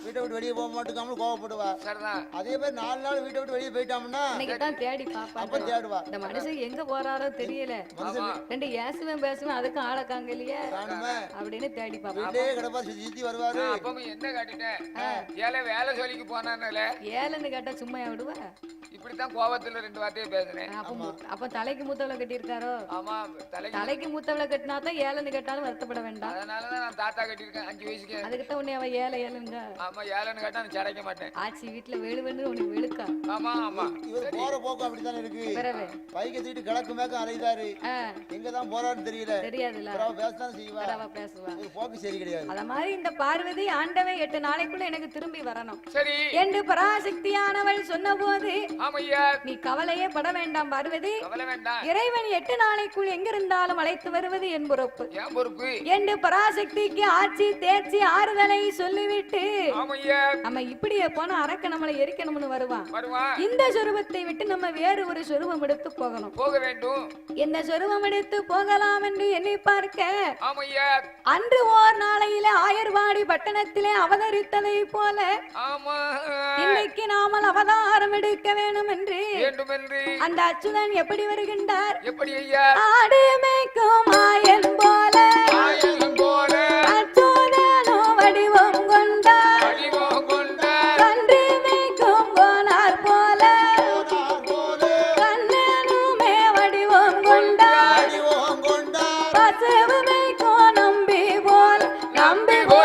வீட்டை விட்டு வெளியே போக மாட்டேங்காம கோவப்படுவா. அதே மாதிரி 4 நாள் வீட்டை விட்டு வெளியே போயிட்டோம்னா தேடி பாப்பா. அப்ப தேடுவா. இந்த மனுஷன் எங்க போறாரோ தெரியல, ரெண்டு ஏசுவேன் பேசுவேன் அதுக்கும் ஆளக்காங்க இல்லையா அப்படின்னு தேடி பாப்பா. வீட்லயே கிடப்பா, சுத்தி வருவாரு. என்ன காட்டிட்டேன் ஏழை வேலை சொல்லிக்கு போனானே ஏழைன்னு கேட்டா சும்மா விடுவா. இப்படித்தான் கோவத்துல 2 வார்த்தையை பேசுறேன். அப்ப தலைக்கு மூத்தவளை கட்டி இருக்காரோ? ஆமா, தலைக்கு மூத்தவளை கட்டினா தான் ஏழைன்னு கேட்டாலும் வருத்தப்பட வேண்டாம். அதனாலதான் நான் தாத்தா கட்டியிருக்கேன் 5 வயசுக்கு. அதுக்குதான் உன்னை அவ ஏழைங்க. ஆமா, ஏழைன்னு கேட்டா நான் சடைக்க மாட்டேன். ஆச்சி வீட்டுல வேணுன்னு உனக்கு வெளுக்கா. ஆமா ஆமா, இவர் போற போக்கு அப்படித்தானே இருக்கு. பைக்க தூக்கிட்டு கிழக்கு மேக்க அலைதாரு, எங்கதான் போறாருன்னு தெரியாதுல்ல. பேசதான் செய்வா, போக்கு சரி கிடையாது. அத மாதிரி இந்த பார்வதி ஆண்டவன் 8 நாளைக்குள்ள எனக்கு திரும்பி வரணும் சரி என்று பராசக்தியானவள் சொன்ன போது நீ கவலையே பட வேண்டாம் பார்வதி, இறைவன் 8 நாளைக்குள் எங்கிருந்தாலும் அழைத்து வருவது என் பொறுப்பு என்று பராசக்திக்கு ஆட்சி தேர்ச்சி ஆறுதலை சொல்லிவிட்டு நம்ம இப்படியே போனா அரக்க நம்மளை எரிக்கணும்னு வருவான். இந்த சொருபத்தை விட்டு நம்ம வேறு ஒரு சொருபம் எடுத்து போகணும், போக வேண்டும். என்ன சொருபம் எடுத்து போகலாம் என்று எண்ணி பார்க்க அன்று ஓர் நாளையில ஆயர்வாடி பட்டணத்திலே அவதரித்ததை போல இன்னைக்கு நாமல் அவதாரம் எடுக்க வேண்டும் என்று அந்த அச்சுதன் எப்படி வருகின்றார்? ஆடு மேய்க்கும் ஆயன் போல அச்சுதனோ வடிவம் கொண்டார், கன்று மேய்க்கும் கோனார் போல கண்ணனுமே வடிவம் கொண்டார், பசுவு மேய்க்கும் நம்பி போல் நம்பி போல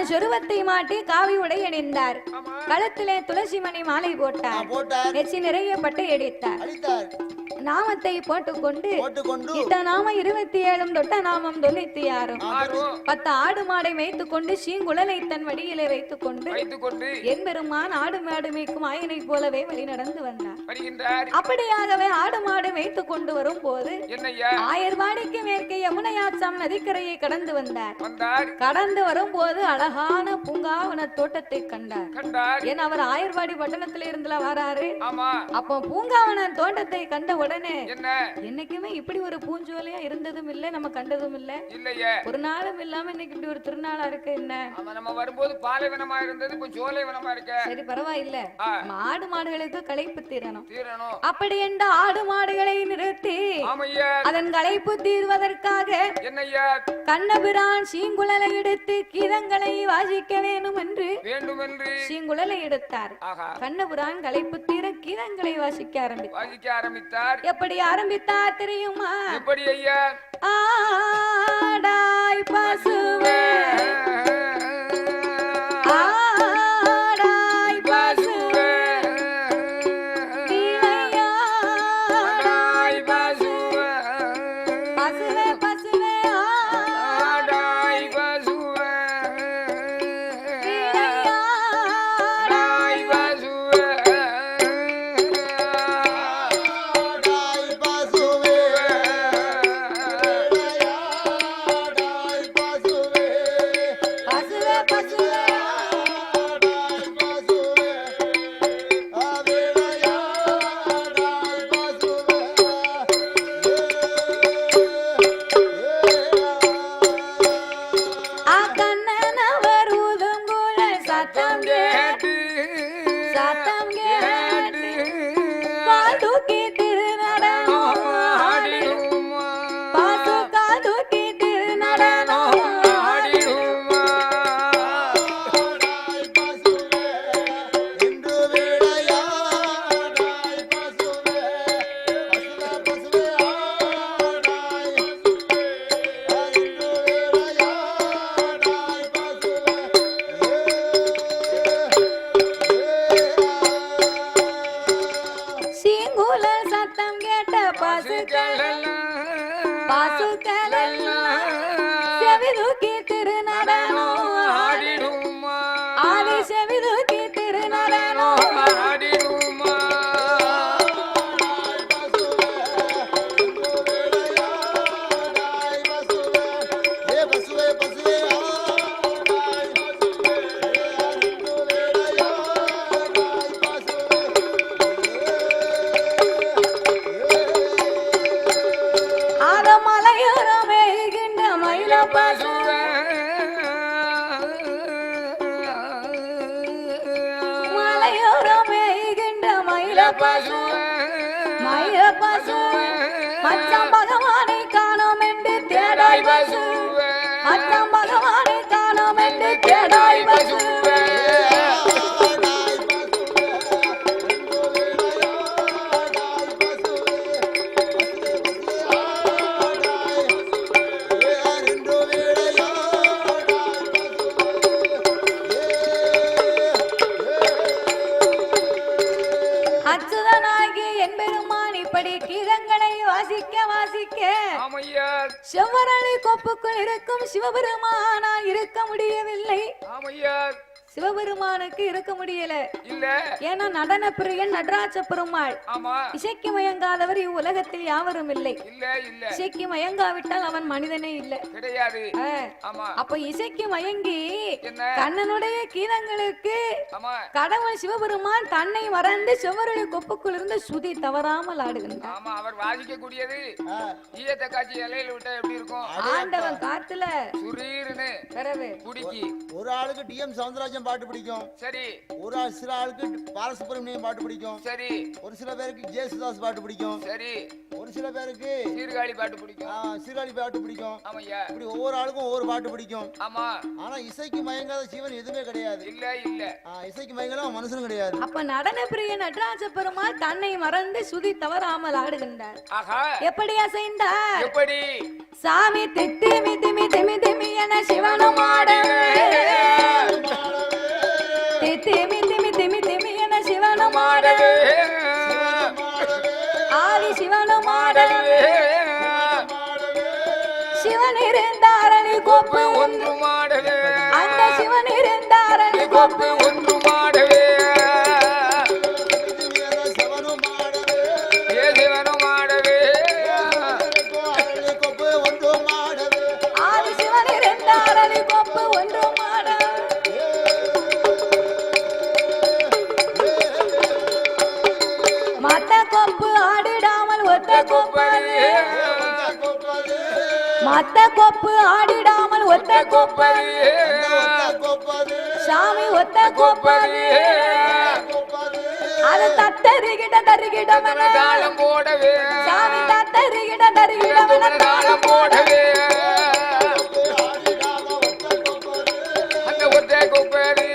சொருவத்தை மாட்டி காவி உடை அணிந்தார், கழுத்திலே துளசி மணி மாலை போட்டார், நெச்சி நிறைய பட்டை அடித்தார், நாமத்தை போட்டுக்கொண்டு இட்ட நாமம் 27 தொட்ட நாமம் 96 10 ஆடு மாடை வைத்துக் கொண்டு சீங்குழலை தன் வடியிலே வைத்துக் கொண்டு என்பெருமான் ஆடு மாடு மேய்க்கும் ஆயனை போலவே வழி நடந்து வந்தார். அப்படியாகவே ஆடு மாடு வைத்துக் கொண்டு வரும் போது ஆயர்வாடிக்கு மேற்கே யமுனையாற்றாம் நதிக்கரையை கடந்து வந்தார். கடந்து வரும் போது அழகான பூங்காவன தோட்டத்தை கண்டார். ஏன் அவர் ஆயர்வாடி பட்டணத்துல இருந்துல வராரு. அப்போ பூங்காவன தோட்டத்தை கண்ட உடனே என்னைக்குமே இப்படி ஒரு பூஞ்சோலையா இருந்ததும் இல்ல, நம்ம கண்டதும் இல்ல, ஒரு நாளும் இல்லாம இன்னைக்கு இப்படி ஒரு திருநாளா இருக்கு. என்ன நம்ம வரும்போது பாலைவனமா இருந்தது, இப்ப ஜோலைவனமா இருக்கு. சரி பரவாயில்ல, ஆடு மாடுகளுக்கு களைப்பு தீரணும். அப்படி என்ற ஆடு மாடுகளை நிறுத்தி அதன் களைப்பு தீர்வதற்காக கண்ணபிரான் சீங்குழலை எடுத்து கீதங்களை வாசிக்க வேண்டும் என்று சீங்குழலை எடுத்தார். கண்ணபிரான் களைப்பு தீர கீதங்களை வாசிக்க ஆரம்பித்தார். எப்படி ஆரம்பித்தார் தெரியுமா? எப்படி ஐயா? ஆடாய் பசுவே ஆடாய் பசுவே இளையாடாய் பசுவே சத்தம் கேட்டு சத்தம் கேட்டு கால் தூக்கி திருநடனம் பாசு கால் தூக்கி திருநடனம் சத்தம் கேட்ட பாசுக்கள் செவி தூக்கி திருநடனம் ஆதி செவி தூக்கி திருநடனம் மச்சான் பகவானை காணோம் என்று தேடாய் பசு மச்சான் பகவானை காணோம் என்று தேடாய் பசு செவ்வரளி கொப்புக்குள் இருக்கும் சிவபெருமானால் இருக்க முடியவில்லை. சிவபெருமானுக்கு இருக்க முடியல இல்ல. ஏன்னா நடன பிரியன் நடராஜ பெருமாள் இசைக்கு மயங்காதவர் இவ்வுலகத்தில் யாவரும் இல்லை. இசைக்கு மயங்காவிட்டால் அவன் மனிதனே இல்லை கிடையாது. அப்ப இசைக்கு மயங்கி கண்ணனுடைய கீதங்களுக்கு கடவுள் சிவபெருமான் தன்னை மறந்து செவ்வரளி கொப்புக்குள் இருந்து சுதி தவறாமல் ஆடுகின்றார். அவர் வாசிக்கக்கூடியது ஈயத்தை காட்சி இலையில விட்டா எப்படி இருக்கும்? ஆண்டவன் காத்துல சுரீர்னு பிடிக்கி ஒரு ஆளுக்கு டிஎம் சவுந்தரராஜன் பாட்டு பிடிக்கும். சரி. ஒரு சில ஆளுக்கு பாலசுப்ரமணியம் பாட்டு பிடிக்கும். சரி. ஒரு சில பேருக்கு ஜேசுதாஸ் பாட்டு பிடிக்கும். சரி. ஒரு சில பேருக்கு சீர்காழி பாட்டு பிடிக்கும். சீர்காழி பாட்டு பிடிக்கும். ஆமாய்யா. இப்படி ஒவ்வொரு ஆளுக்கும் ஒவ்வொரு பாட்டு பிடிக்கும். ஆமா. ஆனா இசைக்கு மயங்காத ஜீவன் எதுவுமே கிடையாது. இல்ல இல்ல. இசைக்கு மயங்காத மனுஷனும் கிடையாது. அப்ப நடன பிரிய நடராஜ பெருமாள் தன்னை மறந்து சுதி தவறாமல் ஆடுகின்றார். ஆஹா. எப்படி அசைந்தார்? எப்படி? சாமி திமி திமி திமி திமி என சிவனும் ஆடவே திமி திமி திமி திமி என சிவனும் ஆடவே ஆதி சிவனும் ஆடவே சிவன் இருந்தாரணி கோப்பு ஒன்று மாடவே அந்த சிவன் இருந்தாரணி கோப்பு ஒன்று மாடவே மத்த கொப்பு ஆடிடாமல் ஒத்த கொப்பது சாமி ஒத்த கொப்பது அது தத்தருகிட தருகிடம் தாளம் போடவே சாமி தத்தருகிட தருகிடம் தாளம் போடவே அந்த ஒத்த கொப்பது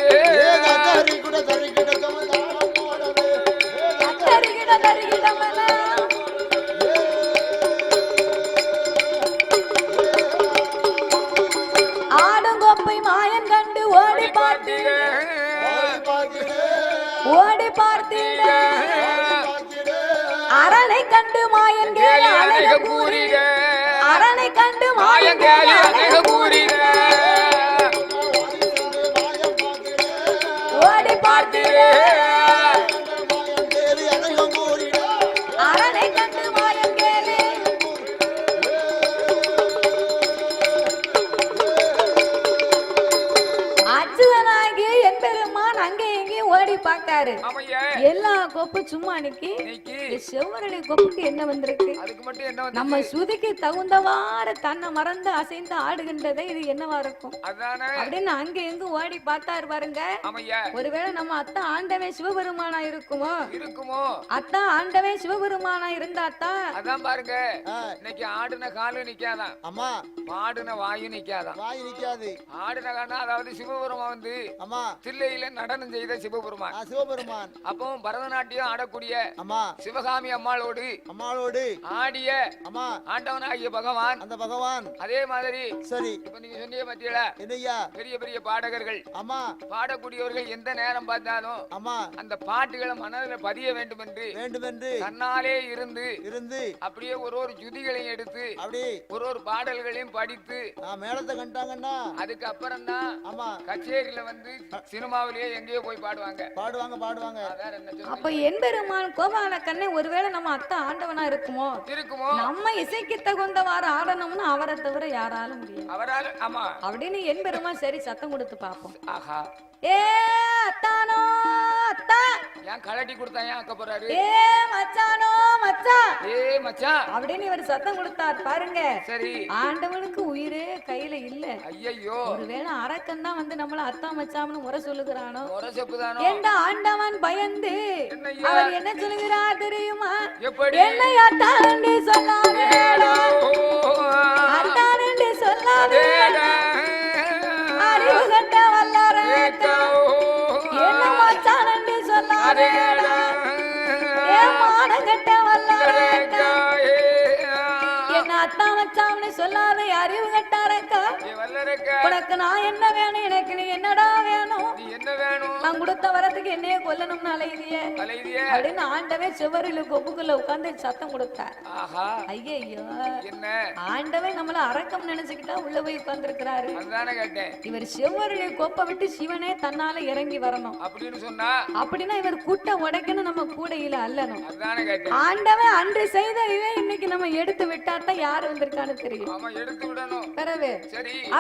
தத்தருகிட தருகிடம் ஓடி பார்த்தீங்க அரணை கண்டு மாயன் அழக கூறிக அரணை கண்டு மாயன் அழக கூறிக ஓடி பார்த்தீங்க அரணை கண்டு மாயன் அச்சுதனாகி என் பெருமான் அங்கே இங்கே ஓடி பாக்காரு. எல்லா கோப்பும் சும்மா நிக்கி செவ்வரளி கோப்புக்கு என்ன வந்திருக்கு? நம்ம சுதிக்கு தகுந்தவாறு தன்னை மறந்து அசைந்து ஆடுகின்றதே இது என்னவா இருக்கும் அப்படின்னு அங்க எங்க ஓடி பார்த்தாரு பாருங்க. ஒருவேளை நம்ம அத்தா ஆண்டவன் சிவபெருமானா இருக்குமோ? அத்தா ஆண்டவன் சிவபெருமானா இருந்தாத்தான் அதான் பாருங்க. இன்னைக்கு ஆடுன காலு நிக்காதான், அம்மா ஆடுன வாயு நிக்காதான். வாயு நிக்காது. ஆடுன காலா அதாவது சிவபெருமான் வந்து அம்மா தில்லையில நடனம் செய்த சிவபெருமான். சிவபெருமான் அப்போ பரதநாட்டியம் ஆடக்கூடிய அம்மா சிவகாமி அம்மாளோடு ஆடிய அம்மா ஆண்டவனாகிய பகவான், அந்த பகவான் அதே மாதிரி சரி. இப்ப நீங்க சொன்னீங்க பத்தியல என்னையா பெரிய பெரிய பாடகர்கள் அம்மா பாடக்கூடியவர்கள் எந்த நேரம் பார்த்தாலும் அம்மா அந்த பாட்டுகளை மனதில் பதிய வேண்டும் என்று தன்னாலே இருந்து அப்படியே ஒரு ஜுதிகளையும் எடுத்து அப்படி ஒரு பாடல்களையும் படித்து மேளத்தை கண்டாங்கன்னா அதுக்கு அப்புறம் தான் அம்மா கச்சேரியில வந்து சினிமாவிலேயே எங்கேயோ போய் பாடுவாங்க. அப்ப எம்பெருமான் கோபால கண்ணே ஒருவேளை நம்ம அத்தா ஆண்டவனா இருக்குமோ? நம்ம இசைக்கு தகுந்தவாறு ஆடணும்னு அவரை தவிர யாராலும் முடியும். அவரால் ஆமா அப்படின்னு எம்பெருமான் சரி சத்தம் கொடுத்து பாப்போம். ஆஹா ஏ அத்தானோ அத்தா ஏன் கலட்டி கொடுத்தா ஏன் அக்க போறாரு? ஏ மச்சானோ மச்சான் ஏ மச்சான் அப்படின்னு இவர் சத்தம் கொடுத்தார் பாருங்க. சரி ஆண்டவனுக்கு உயிரே கையில இல்ல. ஐயோ ஒருவேளை அரக்கன் தான் வந்து நம்மள அத்தா மச்சான்னு முறை சொல்லுகிறானோ? முறை செப்புதானோ? என்ற ஆண்டவன் பயந்து அவர் என்ன சொல்லுகிறார் தெரியுமா? எப்படி? என்னை அத்தான் என்று சொல்லாதேடா, அத்தான் என்று சொல்லாதேடா, அறிவு கட்ட வல்லரேடா, என்ன மச்சான் என்று சொல்லாதேடா, ஏமானம் கட்ட வல்லரேடா, என்ன அத்தா மச்சான்னு சொல்லாதே அறிவு கட்டாரக்கா. உனக்கு நான் என்ன வேணும்? எனக்கு நீ என்னடா வேணும்? நான் கொடுத்த வரத்துக்கு என்னைய கொல்லணும்னு அலையுதியே அப்படின்னு ஆண்டவே செவரில கொப்புக்குள்ள உட்கார்ந்து சத்தம் கொடுத்தார். ஐயோ ஆண்டவே நம்மள அரக்கம் நினைச்சுக்கிட்டா உள்ள போய் உட்கார்ந்து இருக்கிறாரு. இவர் செவரில கோப்பை விட்டு சிவனே தன்னால இறங்கி வரணும் அப்படின்னு சொன்னா அப்படின்னா இவர் கூட்ட உடைக்கணும், நம்ம கூடையில அல்லணும். ஆண்டவே அன்று செய்த இதை இன்னைக்கு நம்ம எடுத்து விட்டாத்தான் யாரு வந்திருக்கான்னு தெரியும். பிறகு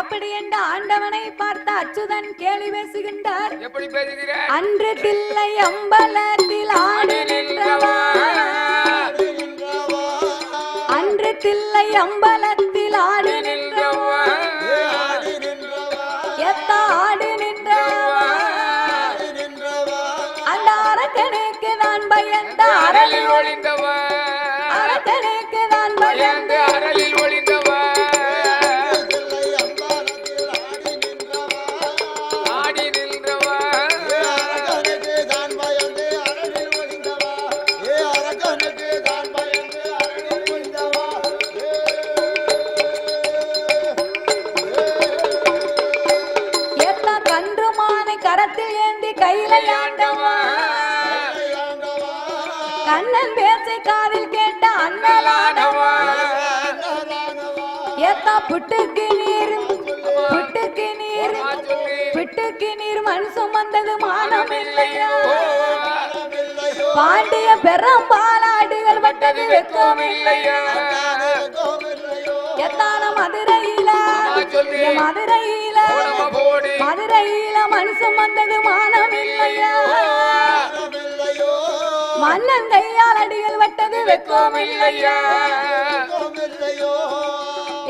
அப்படி என்ற ஆண்டவனை பார்த்த அச்சுதன் கேள்வி பேசுகின்றார். எப்படி பேசுகிறார்? அன்று தில்லை அம்பலத்தில் ஆடி நின்றவா, அன்று தில்லை அம்பலத்தில் ஆடி நின்றவா, எத்த ஆடி நின்றவா, அந்த அரக்கனுக்கு நான் பயந்த அரளில் ஒளிந்தவா, அரக்கனுக்கு நான் பயந்த அரளில் ஒளிந்தவா, கரத்தில் ஏந்தி கையில ஆண்டவா, கண்ணன் பேச்சை காதில் கேட்ட அண்ணலாடவா, ஏத்தா புட்டுக்கு நீர் புட்டுக்கு நீர் புட்டுக்கு நீர் மண் சுமந்தது மானம் இல்லையா, பாண்டிய பெரும்பாலாடுகள் பட்டது வெக்கம் இல்லையா, எத்தான மதுரையில மதுரையில மதுரையில மனுஷன் வந்தது மானம் இல்லையா, மன்னன் கையால் அடிகள் வட்டது வெக்கம் இல்லையா.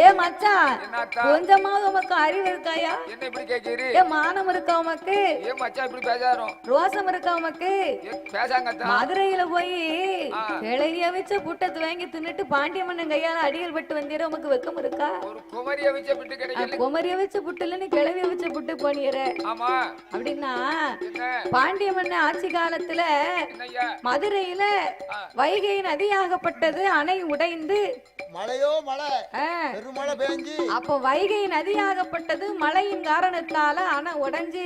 ஏ மச்சான் கொஞ்சமாவது உமக்கு அறிவு இருக்காயா? என்ன இப்படி கேக்குறீ? ஏ மானம் இருக்கா உமக்கு? ஏ மச்சான் இப்படி பேசாரோம்? ரோசம் இருக்கா உமக்கு? பேசாங்கத்தா மதுரையில போய் கிளைய வச்ச புட்டத்தை வாங்கி தின்னுட்டு பாண்டிய மன்னன் கையால அடிகள் பட்டு வந்தீர உமக்கு வெக்கம் இருக்கா? ஒரு குமரிய வச்ச புட்டு கிடைக்கல. குமரிய வச்ச புட்டு இல்ல, நீ கிளவிய வச்ச புட்டு போனியற. ஆமா அப்படின்னா பாண்டிய மன்னன் ஆட்சி காலத்துல மதுரையில வைகை நதியாகப்பட்டது அணை உடைந்து மழையோ மழை பெருமழை பெஞ்சு அப்போ வைகை நதியாகப்பட்டது மழையின் காரணத்தால அணை உடைஞ்சு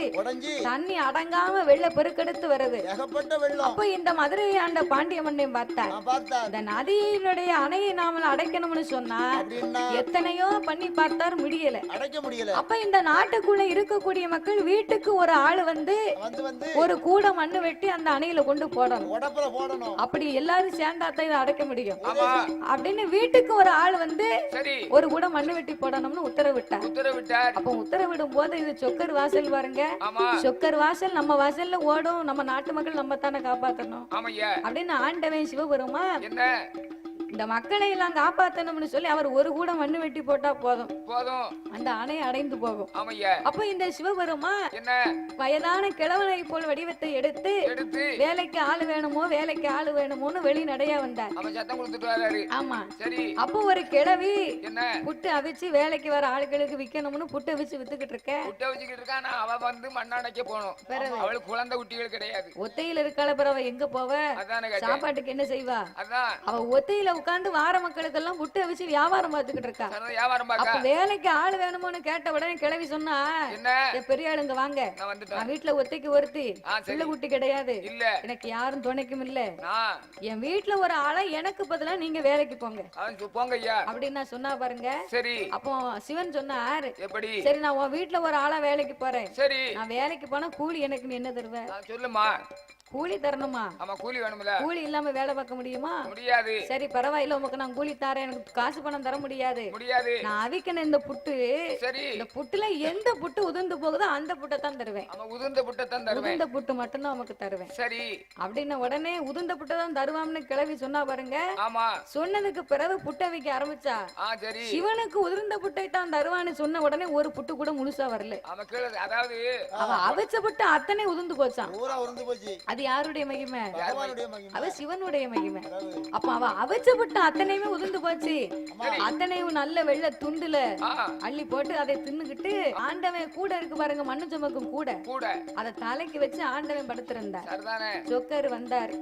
தண்ணி அடங்காம வெள்ள பெருக்கெடுத்து வருது. அப்ப இந்த மதுரையை ஆண்ட பாண்டிய மன்னன் பார்த்தா இந்த நதியினுடைய அணையை நாம அடைக்கணும்னு சொன்னா எத்தனையோ பண்ணி பார்த்தார், முடியல, அடைக்க முடியல. அப்ப இந்த நாட்டுக்குள்ள இருக்கக்கூடிய மக்கள் வீட்டுக்கு ஒரு ஆளு வந்து ஒரு கூட மண்ணு வெட்டி அந்த அணையில கொண்டு போடணும். அப்படி எல்லாரும் சேர்ந்தாத்தான் இதை அடைக்க முடியும் அப்படின்னு வீட்டுக்கு திடீர்னு ஒரு ஆள் வந்து சரி ஒரு கூட மண்ணு வெட்டி போடணும்னு உத்தரவிட்டார். அப்ப உத்தரவிடும் போது இது சொக்கர் வாசல் பாருங்க. சொக்கர் வாசல் நம்ம வாசல்ல ஓடும், நம்ம நாட்டு மக்கள் நம்ம தானே காப்பாத்தணும் அப்படின்னு ஆண்டவன் சிவபெருமான் என்ன இந்த மக்களை எல்லாம் காப்பாத்தணும்னு சொல்லி அவர் ஒரு கூட மண்ணு வெட்டி போட்டா போதும் அந்த அணை அடைந்து போகும். அப்ப இந்த சிவபெருமான் வயதான கிழவனை போல் வடிவத்தை எடுத்து வேலைக்கு ஆளு வேணுமோன்னு வெளி நடையா வந்தார். ஆமா. அப்போ ஒரு கிழவி புட்டு அவிச்சு வேலைக்கு வர ஆளுகளுக்கு விக்கணும்னு புட்டு அவிச்சு வித்துக்கிட்டு இருக்க. அவ வந்து மண்ணாடைக்க போனோம், அவளுக்கு குழந்தை குட்டிகள் கிடையாது. ஒத்தையில இருக்கால பிறவ எங்க போவ, சாப்பாட்டுக்கு என்ன செய்வா? அவ ஒத்தையில உட்கார்ந்து வார மக்களுக்கு எல்லாம் புட்டு வச்சு வியாபாரம் பார்த்துக்கிட்டு இருக்கா. அப்ப வேலைக்கு ஆள் வேணுமோன்னு கேட்ட உடனே கிளவி சொன்னா, பெரிய ஆளுங்க வாங்க, நான் வீட்டுல ஒத்தைக்கு ஒருத்தி, பிள்ளை குட்டி கிடையாது, எனக்கு யாரும் துணைக்கும் இல்ல, என் வீட்டுல ஒரு ஆளை எனக்கு பதிலா நீங்க வேலைக்கு போங்க அப்படின்னு சொன்னா பாருங்க. அப்போ சிவன் சொன்னார், சரி நான் உன் வீட்டுல ஒரு ஆளா வேலைக்கு போறேன், நான் வேலைக்கு போனா கூலி எனக்கு நீ என்ன தருவ சொல்லுமா? கூலி தரணுமா? ஆமா கூலி வேணும்ல. கூலி இல்லாம வேலை பார்க்க முடியுமா? முடியாது. சரி பரவாயில்ல, உனக்கு நான் கூலி தரேன், எனக்கு காசு பணம் தர முடியாது. நான் அவிக்கன இந்த புட்டு, இந்த புட்டுல எந்த புட்டு உதிர்ந்து போகுதோ அந்த புட்டை தான் தருவேன். உதிர்ந்த புட்டு மட்டும் தான் உனக்கு தருவேன். சரி அப்படின்னு உடனே உதிர்ந்த புட்டை தான் தருவாம்னு கிளவி சொன்னா பாருங்க. சொன்னதுக்கு பிறகு புட்டை வைக்க ஆரம்பிச்சா. சிவனுக்கு உதிர்ந்த புட்டை தான் தருவான்னு சொன்ன உடனே ஒரு புட்டு கூட முழுசா வரல. அதாவது அவ அவிச்ச புட்டு அத்தனை உதிர்ந்து போச்சான். அது யாருடைய மகிமை? அவ சிவனுடைய மகிமை. அப்ப அவ அவிச்சப்பட்ட அத்தனையுமே உதிர்ந்து போச்சு. அத்தனையும் நல்ல வெள்ளை துண்டுல அள்ளி போட்டு அதை தின்னுகிட்டு ஆண்டவன் கூட இருக்கு பாருங்க, மண்ணு சுமக்கும் கூட, அதை தலைக்கு வச்சு ஆண்டவன் படுத்திருந்தார். சொக்கர் வந்தார்.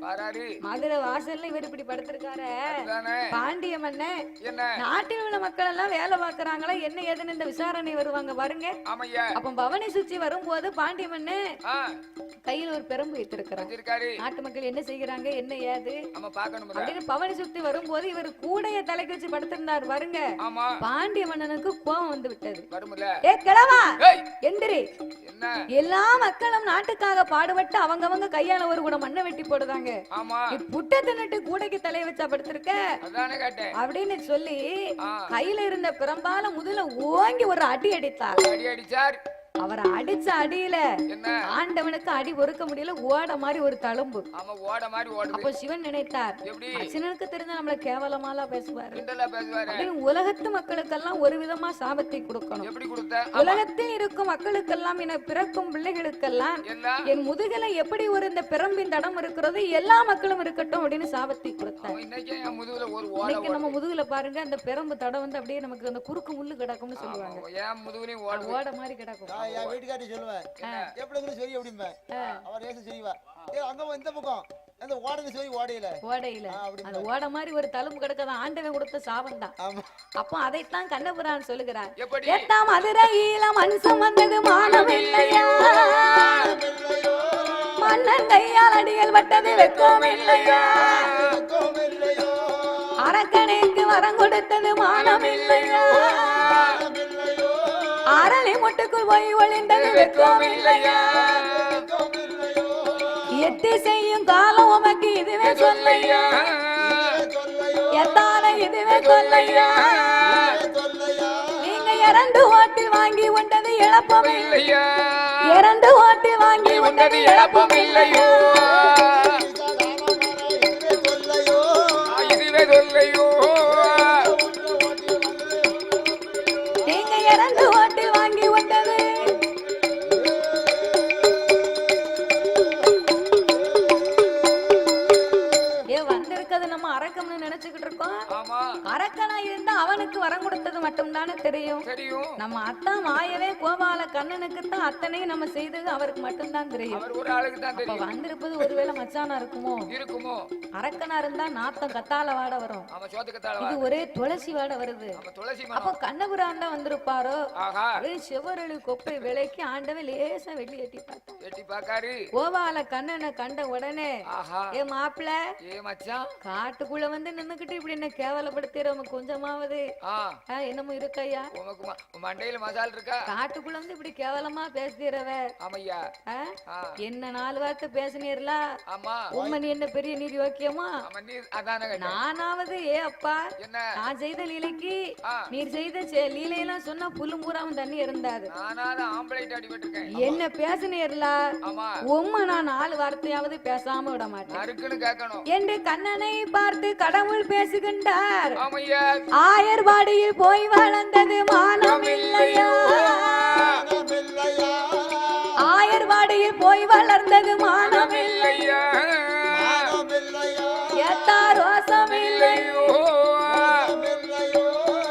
மதுரை வாசல்ல இவர் இப்படி படுத்திருக்காரு. பாண்டிய மன்னன் நாட்டில் உள்ள மக்கள் எல்லாம் வேலை பாக்குறாங்களா என்ன ஏதுன்னு இந்த விசாரணை வருவாங்க பாருங்க. அப்ப பவனி சுற்றி வரும்போது பாண்டிய மன்னன் கையில் ஒரு பெரம்பு வைத்திருக்கிறார். நாட்டு மக்கள் என்ன செய்யறாங்க என்ன ஏது அப்படின்னு பவனி சுத்தி வரும்போது இவர் கூடைய தலைக்கு வச்சு படுத்திருந்தார் பாருங்க. பாண்டிய மன்னனுக்கு கோபம் வந்து விட்டது. ஏ கிழவா எந்திரி, எல்லா மக்களும் நாட்டுக்காக பாடுபட்டு அவங்க கையால ஒரு கூட மண்ணை வெட்டி போடுறாங்க, புட்டை தின்னுட்டு கூடைக்கு தலையை வச்சா படுத்திருக்க அப்படின்னு சொல்லி கையில இருந்த பிரம்பால முதல்ல ஓங்கி ஒரு அடி அடித்தார். அவரை அடிச்ச அடியில ஆண்டவனுக்கு அடி பொறுக்க முடியல, ஓட மாதிரி ஒரு தழும்பு. அப்போ சிவன் நினைத்தார், சிவனுக்கு தெரிஞ்ச நம்மள கேவலமாலாம் பேசுவாரு, உலகத்து மக்களுக்கெல்லாம் ஒரு விதமா சாபத்தை கொடுக்கணும். உலகத்தில் இருக்கும் மக்களுக்கெல்லாம் என பிறக்கும் பிள்ளைகளுக்கெல்லாம் என் முதுகல எப்படி ஒரு இந்த பிறம்பின் தடம் இருக்கிறது எல்லா மக்களும் இருக்கட்டும் அப்படின்னு சாபத்தை கொடுத்தார். இன்னைக்கு நம்ம முதுகுல பாருங்க அந்த பிறம்பு தடம் வந்து அப்படியே நமக்கு அந்த குறுக்கு முள்ளு கிடக்கும்னு சொல்லுவாங்க, ஓட மாதிரி கிடக்கும். என் வீட்டுக்காரி சொல்லுவேன், எப்படி சரி அப்படிம்பேன், அவர் ஏச செய்வா, அங்க இந்த பக்கம் அந்த ஓடங்க சரி ஓடையில அந்த ஓட மாதிரி ஒரு தழும்பு கிடக்கதான் ஆண்டவன் கொடுத்த சாபம் தான். அப்போ அதைத்தான் கண்ணபுரான் சொல்லுகிறார், எட்டாம் மதுரையில மனுஷன் வந்தது மானம் இல்லையா, மன்னன் கையால் அடிகள் பட்டது வெக்கம் இல்லையா, அரக்கனுக்கு வரம் கொடுத்தது மானம் இல்லையா, அரளி முட்டுக்குள் போய் ஒளிந்தது வெக்கம் இல்லையா, எத்தி செய்யும் காலம் உமக்கு இதுவே சொல்லையா, எத்தான இதுவே சொல்லையா, நீங்க 2 ஓட்டில் வாங்கி உண்டது இழப்பம் இல்லையா, 2 ஓட்டில் வாங்கி உண்டது இழப்பம் இல்லையா, இதுவே சொல்லையோ, நீங்க 2 ஓட்டில் வாங்கி உண்டது நம்ம அரக்கம்னு நினைச்சுக்கிட்டு இருக்கோம். அரக்கனா இருந்தா அவனுக்கு வரம் கொடுத்தது மட்டும் தானே தெரியும். நம்ம அத்தா மாயவே கோபால கண்ணனுக்கு தான் அத்தனையும் நம்ம செய்தது அவருக்கு மட்டும் தான் தெரியும். அப்ப வந்திருப்பது ஒருவேளை மச்சானா இருக்குமோ? அரக்கனா இருந்தா நாத்தம் கத்தால வாட வரும், இது ஒரே துளசி வாட வருது. அப்ப கண்ணபுரான் தான் வந்திருப்பாரோ, செவரளி கொப்பை விலைக்கு ஆண்டவன் லேசா வெள்ளி எட்டி பார்த்தாரு. கோபால கண்ணனை கண்ட உடனே, ஏ மாப்பிள்ள காட்டுக்குள்ள வந்து நின்னுக்கிட்டு இப்படி என்ன கேவலப்படுத்துறவங்க கொஞ்சமாவது என்னமோ இருக்கையா? உனக்கு மண்டையில மசால் இருக்கா? காட்டுக்குள்ள வந்து இப்படி கேவலமா பேசுறவ. ஆமையா. என்ன 4 வார்த்தை பேசினீர்ல? ஆமா. உண்மை நீ என்ன பெரிய நீதி வாக்கியமா? நானாவது அப்பா நான் செய்த லீலைக்கு நீர் செய்த லீலையெல்லாம் சொன்னா புல்லும் பூராவும் தண்ணி இருந்தாது. என்ன பேசினீர்ல? உண்மை நான் 4 வார்த்தையாவது பேசாம விட மாட்டேன் என்று கண்ணனை பார்த்து கடவுள் பேசுகின்றார். ஆயர்வாடியில் போய் வளர்ந்தது மானம் இல்லையா? ஆயர்வாடியில் போய் வளர்ந்தது மானம் இல்லையா? ஏத்தா ரோசம் இல்லையோ?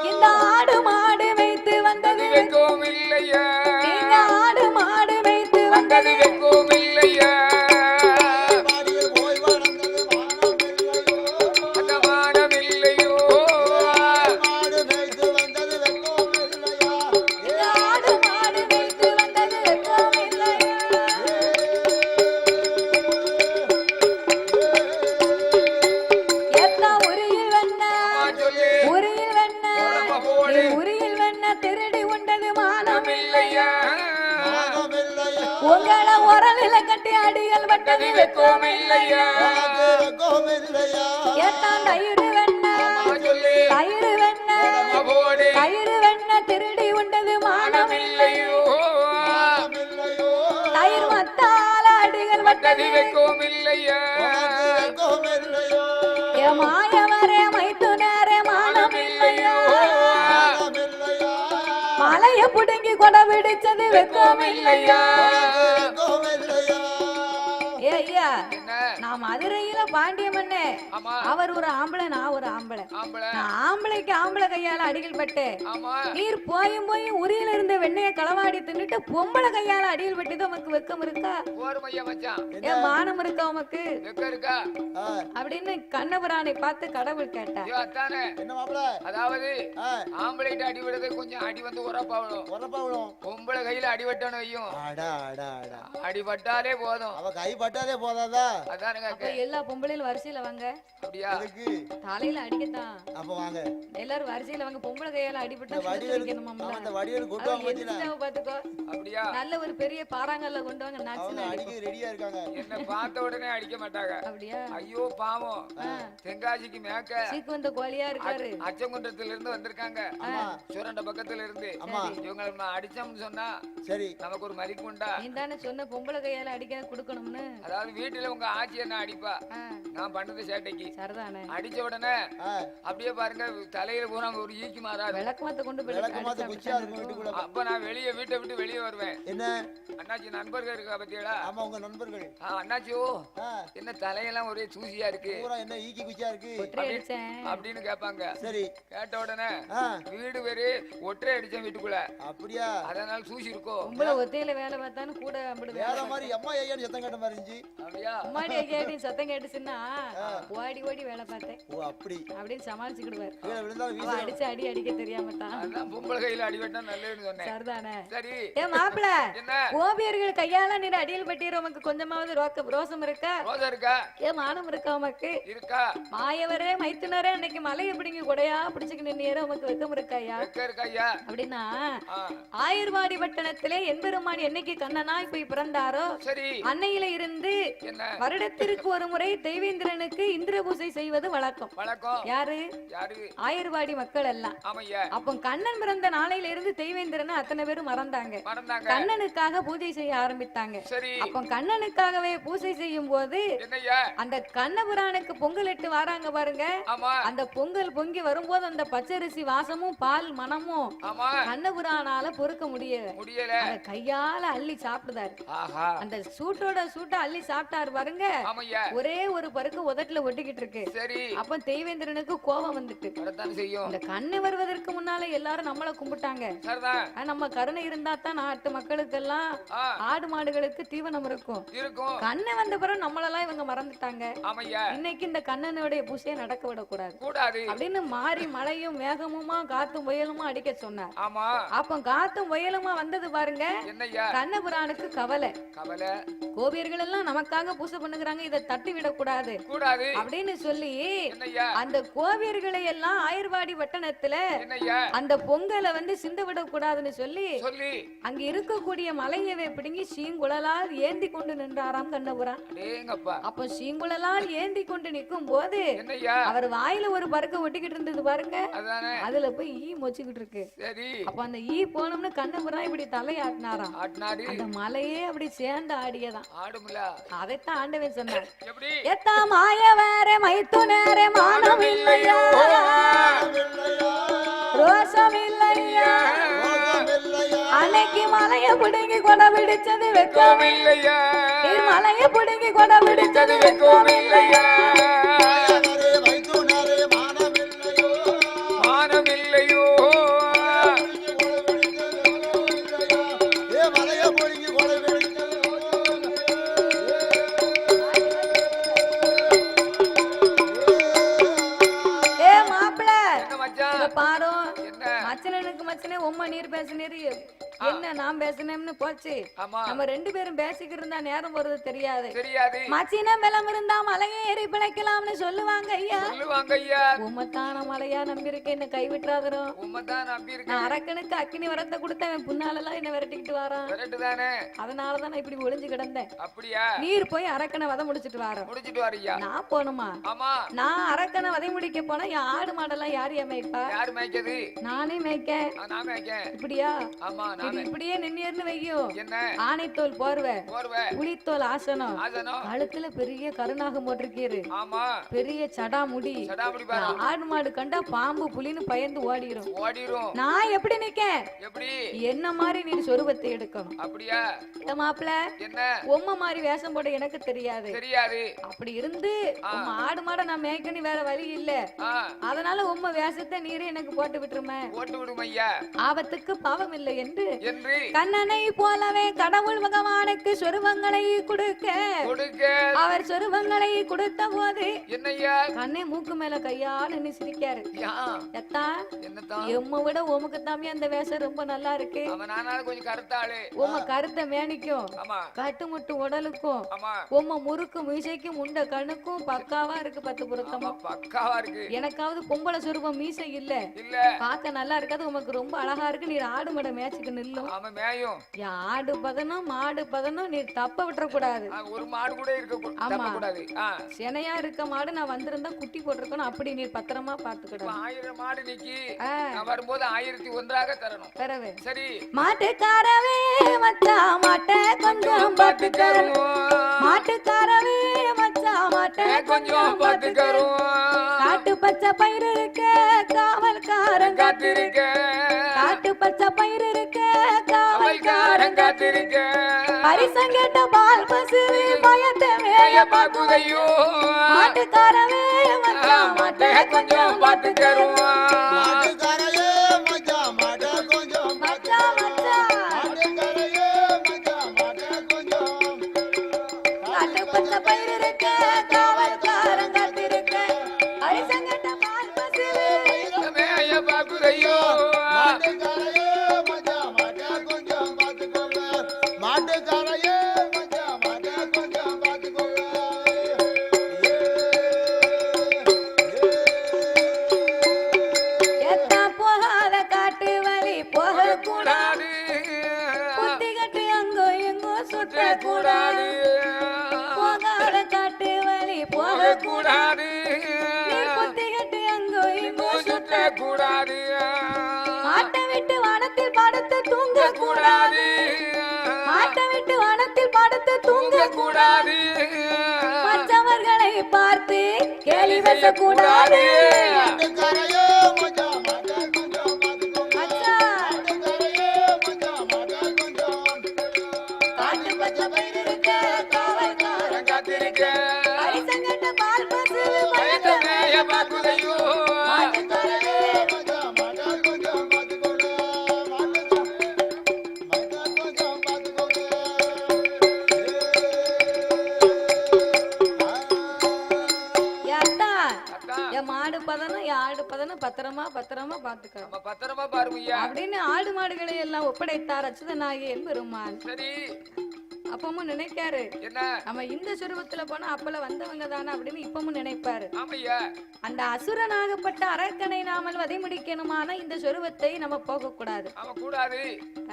இந்த ஆடு மாடு வைத்து வந்தது வெக்கம் இல்லையா? இந்த ஆடு மாடு வைத்து வந்தது வெக்கம் இல்லையா? உங்களை உரலில கட்டி அடிகள் பட்டது வெக்கம் இல்லையா? ஏத்தான் தயிர் வெண்ண தயிர் வெண்ண தயிர் வெண்ண திருடி உண்டது மானம் இல்லையோ? தயிர் மத்தால அடிகள் பட்டது வெக்கம் இல்லையா? மாயவரே மைத்துனரே மானம் இல்லையோ? மலைய புடுங்கி கொட விடிச்சது வெக்கம் இல்லையா? நான் மதுரையில பாண்டியமண்ணே, அவர் ஒரு ஆம்பளை நான் ஒரு ஆம்பளை. ஆம்பளைக்கு ஆம்பளை கையால அடிகள் பட்டு நீர் போயும் போயும் உரியில இருந்த வெண்ணைய களவாடி தின்னுட்டு பொம்பளை கையால அடிகள் பட்டு உமக்கு வெக்கம் இருக்கா? ஏன் மானம் இருக்கா உமக்கு? அப்படின்னு கண்ணபுரானை பார்த்து கடவுள் கேட்டார். அதாவது ஆம்பளை அடி விடுறது கொஞ்சம் அடி வந்து உரப்பாவணும். பொம்பளை கையில அடிபட்டானு வையும் அடிபட்டாலே போதும். அவ கை பட்டாலே போதாதா? எல்லா பொம்பளையும் வரிசையில வாங்க. அப்படியா? தலையில அடிக்கத்தான். அப்ப வாங்க எல்லாரும் வரிசையில வாங்க. பொம்பளை கையால அடிபட்டா பாத்துக்கோ. அப்படியா? நல்ல ஒரு பெரிய பாறாங்கல்ல கொண்டு வாங்க. அடிக்க ரெடியா இருக்காங்க. என்ன பார்த்த உடனே அடிக்க மாட்டாங்க. அப்படியா? ஐயோ பாவம், தென்காசிக்கு மேக்க சீக்கு வந்த கோழியா இருக்காரு. அச்சங்குன்றத்துல இருந்து வந்திருக்காங்க. சுரண்ட பக்கத்துல இருந்து. இவங்களை நான் அடிச்சோம்னு சொன்னா சரி நமக்கு ஒரு மதிப்பு உண்டா? நீ தானே சொன்ன பொம்பளை கையால அடிக்க கொடுக்கணும்னு. அதாவது வீட்டுல உங்க ஆட்சி என்ன அடிப்பா, நான் பண்ணது சேட்டைக்கு சரிதானே. அடிச்ச உடனே அப்படியே பாருங்க தலையில பூரா ஒரு ஈக்கி மாறாது. விளக்கமாத்த கொண்டு போய் அப்ப நான் வெளியே வீட்டை விட்டு வெளியே வருவேன். என்ன அண்ணாச்சி நண்பர்கள் இருக்கா பத்தியடா? ஆமா உங்க நண்பர்கள். அண்ணாச்சியோ என்ன தலையெல்லாம் ஒரே தூசியா இருக்கு, என்ன ஈக்கி குச்சியா இருக்கு அப்படின்னு கேட்பாங்க. சரி கேட்ட உடனே வீடு வேறு ஒற்றை அடிச்சேன் வீட்டுக்குள்ள. அப்படியா? அதனால தூசி இருக்கும். உங்களை ஒத்தையில வேலை பார்த்தானு கூட வேலை மாதிரி அம்மா ஐயான்னு சத்தம் கேட்ட மாதிரி இருந்துச்சு. அப்படியா? அம்மாடி ஐயாடி சத்தம் கேட்டுச்சுன்னா ஓடி ஓடி வேலை பார்த்தேன். ஓ அப்படி அப்படின்னு சமாளிச்சுக்கிடுவார். கீழே விழுந்தாலும் அடிச்சு அடிக்க தெரியாம தான். அதான் பொம்பளை கையில அடிபட்டா நல்லதுன்னு சொன்னேன். சரிதானே. சரி ஏ மாப்பிள, ஓவியர்கள் கையால நீர் அடியில் பட்டியற உமக்கு கொஞ்சமாவது ரோசம் இருக்கா? ரோசம் இருக்கா? ஏ மானம் இருக்கா உமக்கு? இருக்கா. மாயவரே மைத்துனரே அன்னைக்கு மலையை பிடிங்க கொடையா பிடிச்சுக்கு நின்னீரே உமக்கு வெக்கம் இருக்காயா? இருக்காயா? அப்படின்னா ஆயர்வாடி பட்டணத்திலே எம்பெருமான் என்னைக்கு கண்ணனாய் போய் பிறந்தாரோ அன்னையில இருந்து வருடத்திற்கு ஒரு முறை தெய்வேந்திரனுக்கு இந்திர பூஜை செய்வது வழக்கம். யாரு? ஆயர்வாடி மக்கள் எல்லாம். அப்போ கண்ணன் பிறந்த நாளையில இருந்து தெய்வேந்திரன் அத்தனை பேரும் மறந்தாங்க. கண்ணனுக்காக பூஜை செய்ய ஆரம்பித்தாங்க. அப்போ கண்ணனுக்காகவே பூஜை செய்யும் போது அந்த கண்ணபுரானுக்கு பொங்கல் இட்டு வராங்க பாருங்க. அந்த பொங்கல் பொங்கி வரும்போது அந்த பச்சரிசி வாசமும் பால் மனமும் கண்ணபுரானால பொறுக்க முடியல. கையால அள்ளி சாப்பிடுதாரு. அந்த சூட்டோட சூட்ட அள்ளி சாப்பிட்டாரு பாருங்க. ஒரே ஒரு பருக்கு உதட்டுல ஒட்டிக்கிட்டு இருக்கு. அப்ப தெய்வேந்திரனுக்கு கோபம் வந்துட்டு அந்த கண்ணு வருவதற்கு முன்னால எல்லாரும் நம்மள கும்பிட்டாங்க. நம்ம கருணை இருந்தா தான் நாட்டு மக்களுக்கு எல்லாம் ஆடு மாடுகளுக்கு தீவனம் இருக்கும். கண்ணு வந்த பிறகு நம்மளெல்லாம் இவங்க மறந்துட்டாங்க. இன்னைக்கு இந்த கண்ணனுடைய பூசையை நடக்க விடக்கூடாது அப்படின்னு மாறி மழையும் மேகமுமா காத்தும் புயலுமா அடிக்க சொன்னார். அப்ப காத்தும் புயலுமா வந்தது பாருங்க. கண்ணபுரானுக்கு கவலை. கோபியர்கள் எல்லாம் நமக்கு நமக்காக பூசை பண்ணுகிறாங்க, இதை தட்டி விடக்கூடாது கூடாது அப்படின்னு சொல்லி என்னய்யா அந்த கோவியர்களை எல்லாம் ஆயர்வாடி வட்டணத்துல என்னய்யா அந்த பொங்கலை வந்து சிந்த விடக்கூடாதுன்னு சொல்லி சொல்லி அங்க இருக்கக்கூடிய மலையவை பிடுங்கி சீங்குழலால் ஏந்தி கொண்டு நின்றாராம் கண்ணபுரான். அடேங்கப்பா அப்போ சீங்குழலால் ஏந்தி கொண்டு நிற்கும் போது என்னய்யா அவர் வாயில ஒரு பருக்க ஒட்டிக்கிட்டு இருந்தது பாருங்க, அதானே அதுல போய் ஈ மொச்சுக்கிட்டு இருக்கு. சரி அப்ப அந்த ஈ போனோம்னு கண்ணபுரான் இப்படி தலையாட்டினாராம். ஆட்னாடி அந்த மலையே அப்படி சேர்ந்து ஆடியதான். ஆடும்ல அதைத்தான் ஆண்டவன் சொன்னார். எப்படி எத்தா மாய வேற மைத்து நேரே மானம் இல்லையா, ரோஷம் இல்லையா, அன்னைக்கு மலைய புடுங்கி கொடை பிடிச்சது வெக்கம் இல்லையா, மலைய புடுங்கி கொடை பிடிச்சது வெக்கம் இல்லையா, மானம் இல்லையோ பாரு மச்சனனுக்கு மச்சனே உம்மா நீர் பேசினீர் என்ன நான் பேசினேன்னு போச்சு. நம்ம ரெண்டு பேரும் பேசிக்கிட்டு இருந்தா நேரம் போறது தெரியாது. மச்சினம் பலம் இருந்தா மலையை ஏறி பிழைக்கலாம்னு சொல்லுவாங்க ஐயா. உம்மத்தான மலையா நம்பியிருக்கேன், என்ன கைவிட்டுறாதரும். நான் அரக்கனுக்கு அக்கினி வரத்தை கொடுத்தேன், புண்ணாலெல்லாம் என்ன விரட்டிக்கிட்டு வரான். அதனாலதான் நான் இப்படி ஒளிஞ்சு கிடந்தேன். நீர் போய் அரக்கனை வதை முடிச்சிட்டு வர. நான் போனுமா? நான் அரக்கனை வதை முடிக்க போனா என் ஆடு மாடெல்லாம் யாரு மேய்ப்பா? நானே மேய்க்க. இப்படியா இப்படியே நின்னு வையும். ஆனைத்தோல் போர்வை, புலித்தோல் ஆசனம், கழுத்துல பெரிய கருநாகம் போட்டிருக்கீரு, பெரிய சடா முடி. ஆடு மாடு கண்டா பாம்பு புலின்னு பயந்து ஓடிரும். நான் எப்படி நிக்க? என்ன மாதிரி நீ சொருபத்தை எடுக்கணும். மாப்பிள்ள உம்ம மாதிரி வேஷம் போட எனக்கு தெரியாது. அப்படி இருந்து ஆடு மாட நான் மேய்க்கணும், வேற வழி இல்ல. அதனால உம்ம வேஷத்தை நீரே எனக்கு போட்டு விட்டுருமே. ஆபத்துக்கு பாவம் இல்லை என்று கண்ணனை போலவே கடவுள் பகவானுக்கு சொருவங்களை கொடுக்க அவர் சொருவங்களை கொடுத்த போது கண்ணை மூக்கு மேல கையால சிரிக்காரு. எம்ம விட உமக்கு தாமி அந்த வேஷம் ரொம்ப நல்லா இருக்கு. உம கருத்த மேனிக்கும் கட்டுமுட்டு உடலுக்கும் உம்ம முறுக்கு மீசைக்கும் உண்ட கண்ணுக்கும் பக்காவா இருக்கு. 10 பொருத்தமா பக்காவா இருக்கு. எனக்காவது பொம்பளை சொருபம் மீசை இல்ல, பார்க்க நல்லா இருக்காது. உமக்கு ரொம்ப அழகா இருக்கு. நீர் ஆடு மாட மேய்ச்சிக்கு நில்லும். ஆடு பதனும் மாடு பதனும் நீ தப்ப விட்டுற கூடாது. ஒரு மாடு கூட இருக்க. செனையா இருக்க மாடு நான் வந்திருந்தா குட்டி போட்டிருக்கணும். அப்படி நீ பத்திரமா பாத்துக்கிடும். 1000 மாடு நிக்கி வரும்போது 1001 தரணும். தரவே சரி. மாட்டுக்காரவே மச்சா மாட்டை கொஞ்சம் பாத்துக்கரும். மாட்டுக்காரவே மச்சா மாட்டை கொஞ்சம் பாத்துக்கரும். காட்டு பச்சை பயிர் இருக்க காவல்காரன் காத்திருக்க. காட்டு பச்சை பயிர் இருக்க காவல்காரன் காத்திருக்க. பரிசங்கட்ட பால் பசு பயத்தை மேய பாக்குதையோ. மாட்டுக்காரவே மச்சா மாட்டை கொஞ்சம் பாத்துக்கரும். மாட்டுக்காரவே மச்சா மாட்டை கொஞ்சம் மச்சா மச்சா. மாட்டுக்காரவே மச்சா மாட்டை கொஞ்சம். காட்டு பச்சை பயிர் இருக்க காவல்காரன் காத்திருக்க. பரிசங்கட்ட பால் பசு மேய பாக்குதையோ. கூடாது போகாத காட்டு வழி போக கூடாது. புத்திகட்டு அங்கோ இங்கோ சுத்த கூடாது. ஆட்டை விட்டு வானத்தில் படுத்து தூங்க கூடாது. ஆட்டை விட்டு வானத்தில் படுத்து தூங்க கூடாது. மற்றவர்களை பார்த்து கேலி பேச கூடாது. மாடு பதனும் ஆடு பதனும் பத்திரமா பத்திரமா பாத்துக்க. பத்திரமா பாருங்க அப்படின்னு ஆடு மாடுகளை எல்லாம் ஒப்படைத்தார் அச்சுதனாகிய பெருமான். சரி. அப்பமும் நினைக்காரு என்ன நம்ம இந்த சொருபத்துல போனா அப்பல வந்தவங்க தானே அப்படின்னு இப்பமும் நினைப்பாரு. ஆமையா அந்த அசுரனாகப்பட்ட அரக்கனை நாமல் வதை முடிக்கணுமானா இந்த சொருபத்தை நம்ம போக கூடாது. ஆமா கூடாது.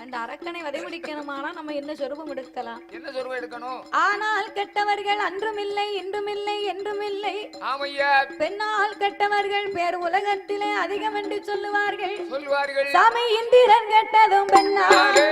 அந்த அரக்கனை வதை முடிக்கணுமானா நம்ம என்ன சொருபம் எடுக்கலாம்? என்ன சொருபம் எடுக்கணும்? ஆனால் கெட்டவர்கள் அன்றும் இல்லை இன்றும் இல்லை என்றும் இல்லை. ஆமையா. பெண்ணால் கெட்டவர்கள் பேர் உலகத்திலே அதிகம் என்று சொல்லுவார்கள். சாமி இந்திரன் கெட்டதும் பெண்ணாலே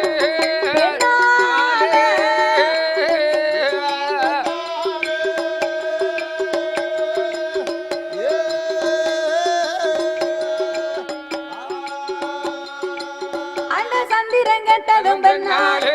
அந்த சந்திரன் கெட்டதும் பெண்ணாலே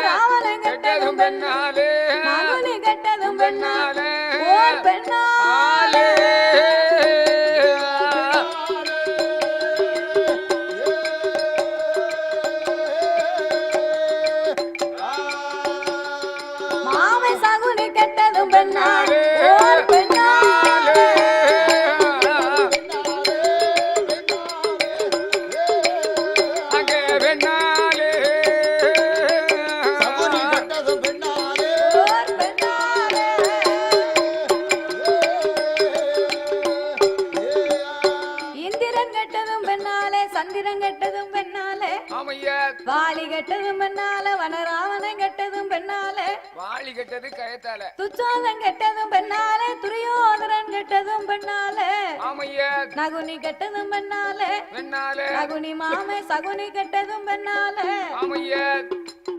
ராவணன் கெட்டதும் பெண்ணாலே மகனி கெட்டதும் பெண்ணாலே ஓர் பெண்ணாலே மாமை சகுனி கெட்டதும் பெண்ணாலே ஓர் பெண்ணாலே சந்திரன் கெட்டதும் பெண்ணாலே வாலி கெட்டதும் பெண்ணாலே வனராவணன் கெட்டதும் பெண்ணாலே வாலி கெட்டது கயத்தால துச்சாதன் கெட்டதும் பெண்ணாலே துரியோதரன் கெட்டதும் பெண்ணாலே நகுனி கெட்டதும் பெண்ணாலே நகுனி மாமை சகுனி கெட்டதும் பெண்ணாலே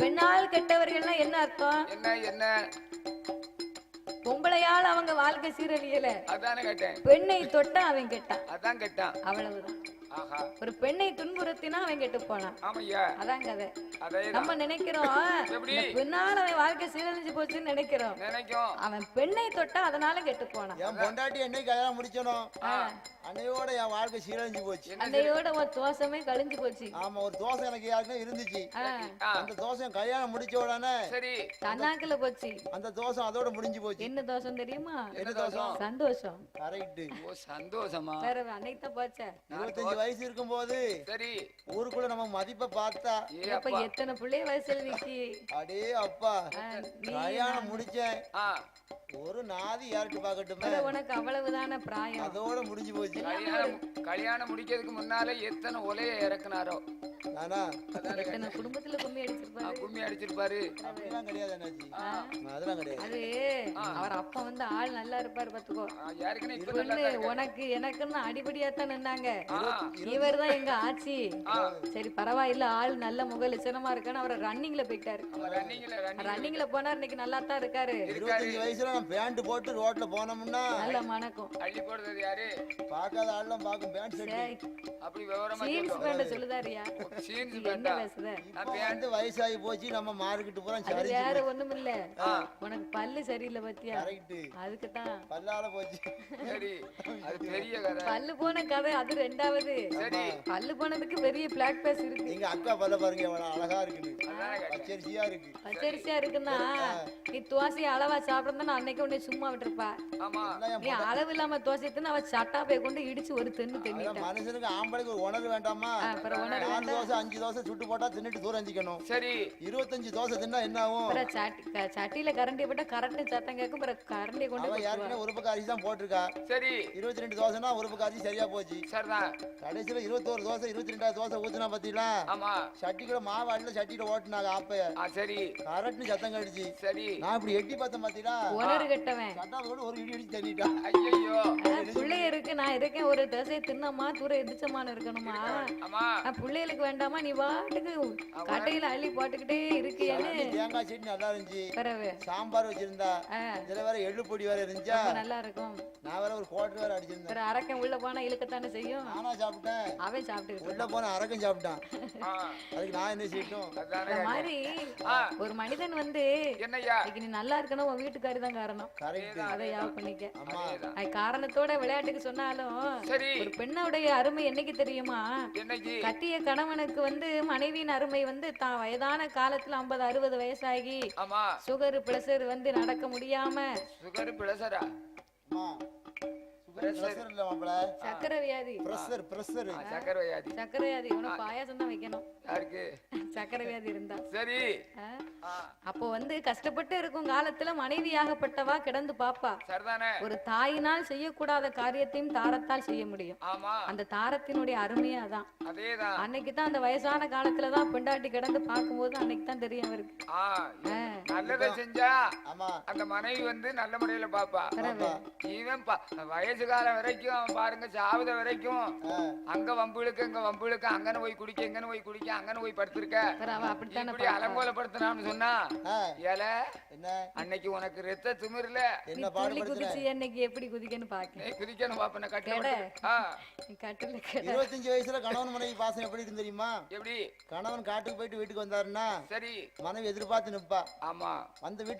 பெண்ணால் கெட்டவர்கள்னா என்ன அர்த்தம்? என்ன பொம்பளையால் அவங்க வாழ்க்கை சீரழியல. அதானே கேட்டேன். பெண்ணை தொட்டா அவன் கெட்டான். அதான் கெட்டான். அவ்வளவுதான். ஒரு பெண்ணை துன்புறுத்தினா அவன் கெட்டு போனான். அதான் கதை. நம்ம நினைக்கிறோம் பெண்ணால அவன் வாழ்க்கை சீரழிஞ்சு போச்சுன்னு நினைக்கிறோம். அவன் பெண்ணை தொட்டா அதனால கெட்டு போனான். என் பொண்டாட்டி என்னைக்கு கல்யாணம் முடிச்சனும் அன்னையோட என் வாழ்க்கை சீரழிஞ்சு போச்சு. அன்னையோட ஒரு தோசமே கழிஞ்சு போச்சு. ஆமா ஒரு தோசை எனக்கு யாருக்கும் இருந்துச்சு. அந்த தோசை கல்யாணம் முடிச்ச உடனே சரி தன்னாக்குல போச்சு. அந்த தோசை அதோட முடிஞ்சு போச்சு. என்ன தோசை தெரியுமா? என்ன தோசை? சந்தோஷம். கரெக்ட். ஓ சந்தோஷமா? வேற அன்னைக்கு தான் போச்சே. 25 வயசு இருக்கும்போது சரி ஊருக்குள்ள நம்ம மதிப்பை பார்த்தா அப்ப எத்தனை பிள்ளைய வயசுல நிக்கி அடே அப்பா கல்யாணம் முடிச்சேன் ஒரு நாதி யாருக்கு பாக்கட்டுமே உனக்கு அவ்வளவுதான பிராயம் அதோட முடிஞ்சு போச்சு. கல்யாணம் முடிக்கிறதுக்கு முன்னாலே எத்தனை ஒலைய இறக்குனாரோ நானா எத்தனை குடும்பத்துல கும்மி அடிச்சிருப்பாரு. அப்படிலாம் கிடையாது அண்ணாச்சி. அதெல்லாம் கிடையாது. அது அவர் அப்பா வந்து ஆள் நல்லா இருப்பாரு பாத்துக்கோ. உனக்கு எனக்குன்னு அடிபடியாத்தான் நின்னாங்க. இவர் தான் எங்க ஆட்சி. சரி பரவாயில்ல ஆள் நல்ல முக லட்சணமா இருக்கான்னு அவரை ரன்னிங்ல போயிட்டாரு. ரன்னிங்ல போனார். இன்னைக்கு நல்லா தான் இருக்காரு. 25 வயசுல நான் பேண்ட் போட்டு ரோட்ல போனோம்னா நல்ல மணக்கும். அள்ளி போடுறது யாரு? பாக்காத ஆள்லாம் பாக்கும் பேண்ட் செட். அப்படி விவரமா ஜீன்ஸ் பேண்ட் சொல்லுதாரியா? ஜீன்ஸ் பேண்ட் பேசுதே. நான் பேண்ட் வயசாகி போச்சு நம்ம மார்க்கெட் போறோம். சரி வேற ஒண்ணும் இல்ல. உனக்கு பல்லு சரியில்லை பாத்தியா? கரெக்ட். அதுக்கு தான் பல்லால போச்சு. சரி அது பெரிய கதை. பல்லு போன கதை அது ரெண்டாவது. சரி பல்லு போனதுக்கு பெரிய பிளாக் பேஸ் இருக்கு. எங்க அக்கா பல்ல பாருங்க எவ்வளவு அழகா இருக்கு. பச்சரிசியா இருக்கு. பச்சரிசியா இருக்குன்னா நீ தோசை அளவா சாப்பிடுறா அன்னைக்கு உன்னை சும்மா விட்டுருப்பா. ஆமா நீ அளவு இல்லாம தோசை தின்னு அவ சட்டா போய் கொண்டு இடிச்சு ஒரு தென்னு தென்னிட்டா. மனுஷனுக்கு ஆம்பளைக்கு ஒரு உணர்வு வேண்டாமா? அப்புறம் உணர்வு 4 தோசை 5 தோசை சுட்டு போட்டா தின்னுட்டு தூரம் எந்திக்கணும். சரி 25 தோசை தின்னா என்ன ஆகும்? சட்டியில கரண்டி போட்டா கரண்ட் சத்தம் கேட்கும். கரண்டி கொண்டு அவ யாருக்குனே ஒரு பக்கம் அரிசி தான் போட்டுருக்கா. சரி 22 தோசைனா ஒரு பக்கம் அரிசி சரியா போச்சு. சரிதான். கடைசியில 21 தோசை 22 தோசை ஊத்துனா பாத்தீங்களா? ஆமா சட்டிக்குள்ள மாவு அள்ள சட்டியில ஓட்டுனாங்க ஆப்பைய. சரி கரெக்ட்னு சத்தம் கடிச்சு. சரி நான் இப்படி எட்டி பார்த்தேன் பாத்தீங்களா? உணர்வு கெட்டவன் சட்டாவோட ஒரு இடி இடி தள்ளிட்டா. ஐயோ புள்ளை இருக்கு நான் நான் இருக்கேன் ஒரு தசையை தின்னமா தூர எதிர்ச்சமான இருக்கணுமா பிள்ளைகளுக்கு வேண்டாமா நீ பாட்டுக்கு கட்டையில அள்ளி போட்டுக்கிட்டே இருக்கியேன்னு தேங்காய் சட்னி நல்லா இருந்துச்சு பிறகு சாம்பார் வச்சிருந்தா இதுல வேற எள்ளு பொடி வேற இருந்துச்சா நல்லா இருக்கும் நான் வேற ஒரு கோட்டர் வேற அடிச்சிருந்தேன் அரக்கன் உள்ள போனா இழுக்கத்தானே செய்யும் நானா சாப்பிட்டேன் அவன் சாப்பிட்டு உள்ள போன அரக்கன் சாப்பிட்டான் அதுக்கு நான் என்ன செய்யட்டும் மாதிரி ஒரு மனிதன் வந்து இன்னைக்கு நீ நல்லா இருக்கணும் உன் வீட்டுக்காரி தான் காரணம் அதை யாவ் பண்ணிக்க காரணத்தோட விளையாட்டுக்கு சொன்னாலும் ஒரு பெண்ணோடைய அருமை என்னைக்கு தெரியுமா கட்டிய கணவனுக்கு வந்து மனைவியின் அருமை வந்து தான் வயதான காலத்துல 50-60 வயசாகி சுகர் பிரஷர் வந்து நடக்க முடியாம சுகர் பிரஷரா சக்கரை வியாதி சக்கரை வியாதி சக்கரை வியாதி உனக்கு பாயாசம் தான் வைக்கணும் யாருக்கு சக்கரை வியாதி இருந்தா சரி அப்போ வந்து கஷ்டப்பட்டு இருக்கும் காலத்துல மனைவியாகப்பட்டவா கிடந்து பாப்பா சரிதானே ஒரு தாயினால் செய்யக்கூடாத காரியத்தையும் தாரத்தால் செய்ய முடியும் அந்த தாரத்தினுடைய அருமையே அதான் அதேதான் அன்னைக்குதான் அந்த வயசான காலத்துலதான் பெண்டாட்டி கிடந்து பார்க்கும்போது அன்னைக்கு தான் தெரியும் அவருக்கு நல்லதை செஞ்சா அந்த மனைவி வந்து நல்ல முறையில பாப்பா இவன் வயசு காலம் வரைக்கும் அவன் பாருங்க சாவத வரைக்கும் அங்க வம்புழுக்க இங்க வம்புழுக்க அங்கன்னு போய் குடிக்க இங்கன்னு போய் குடிக்க அங்கன்னு போய் படுத்திருக்க இப்படி அலங்கோலப்படுத்தினான்னு சொன்னா ஏல அன்னைக்கு உனக்கு ரத்த திமிர்ல என்ன பாடு குதிச்சு என்னைக்கு எப்படி குதிக்கன்னு பாக்க குதிக்கணும் பாப்பன கட்டல 25 வயசுல கணவன் மனைவி பாசம் எப்படி இருக்கு தெரியுமா எப்படி கணவன் காட்டுக்கு போயிட்டு வீட்டுக்கு வந்தாருன்னா சரி மனைவி எதிர்பார்த்து நிப்பா ஆமா அந்த வீட்டுக்கு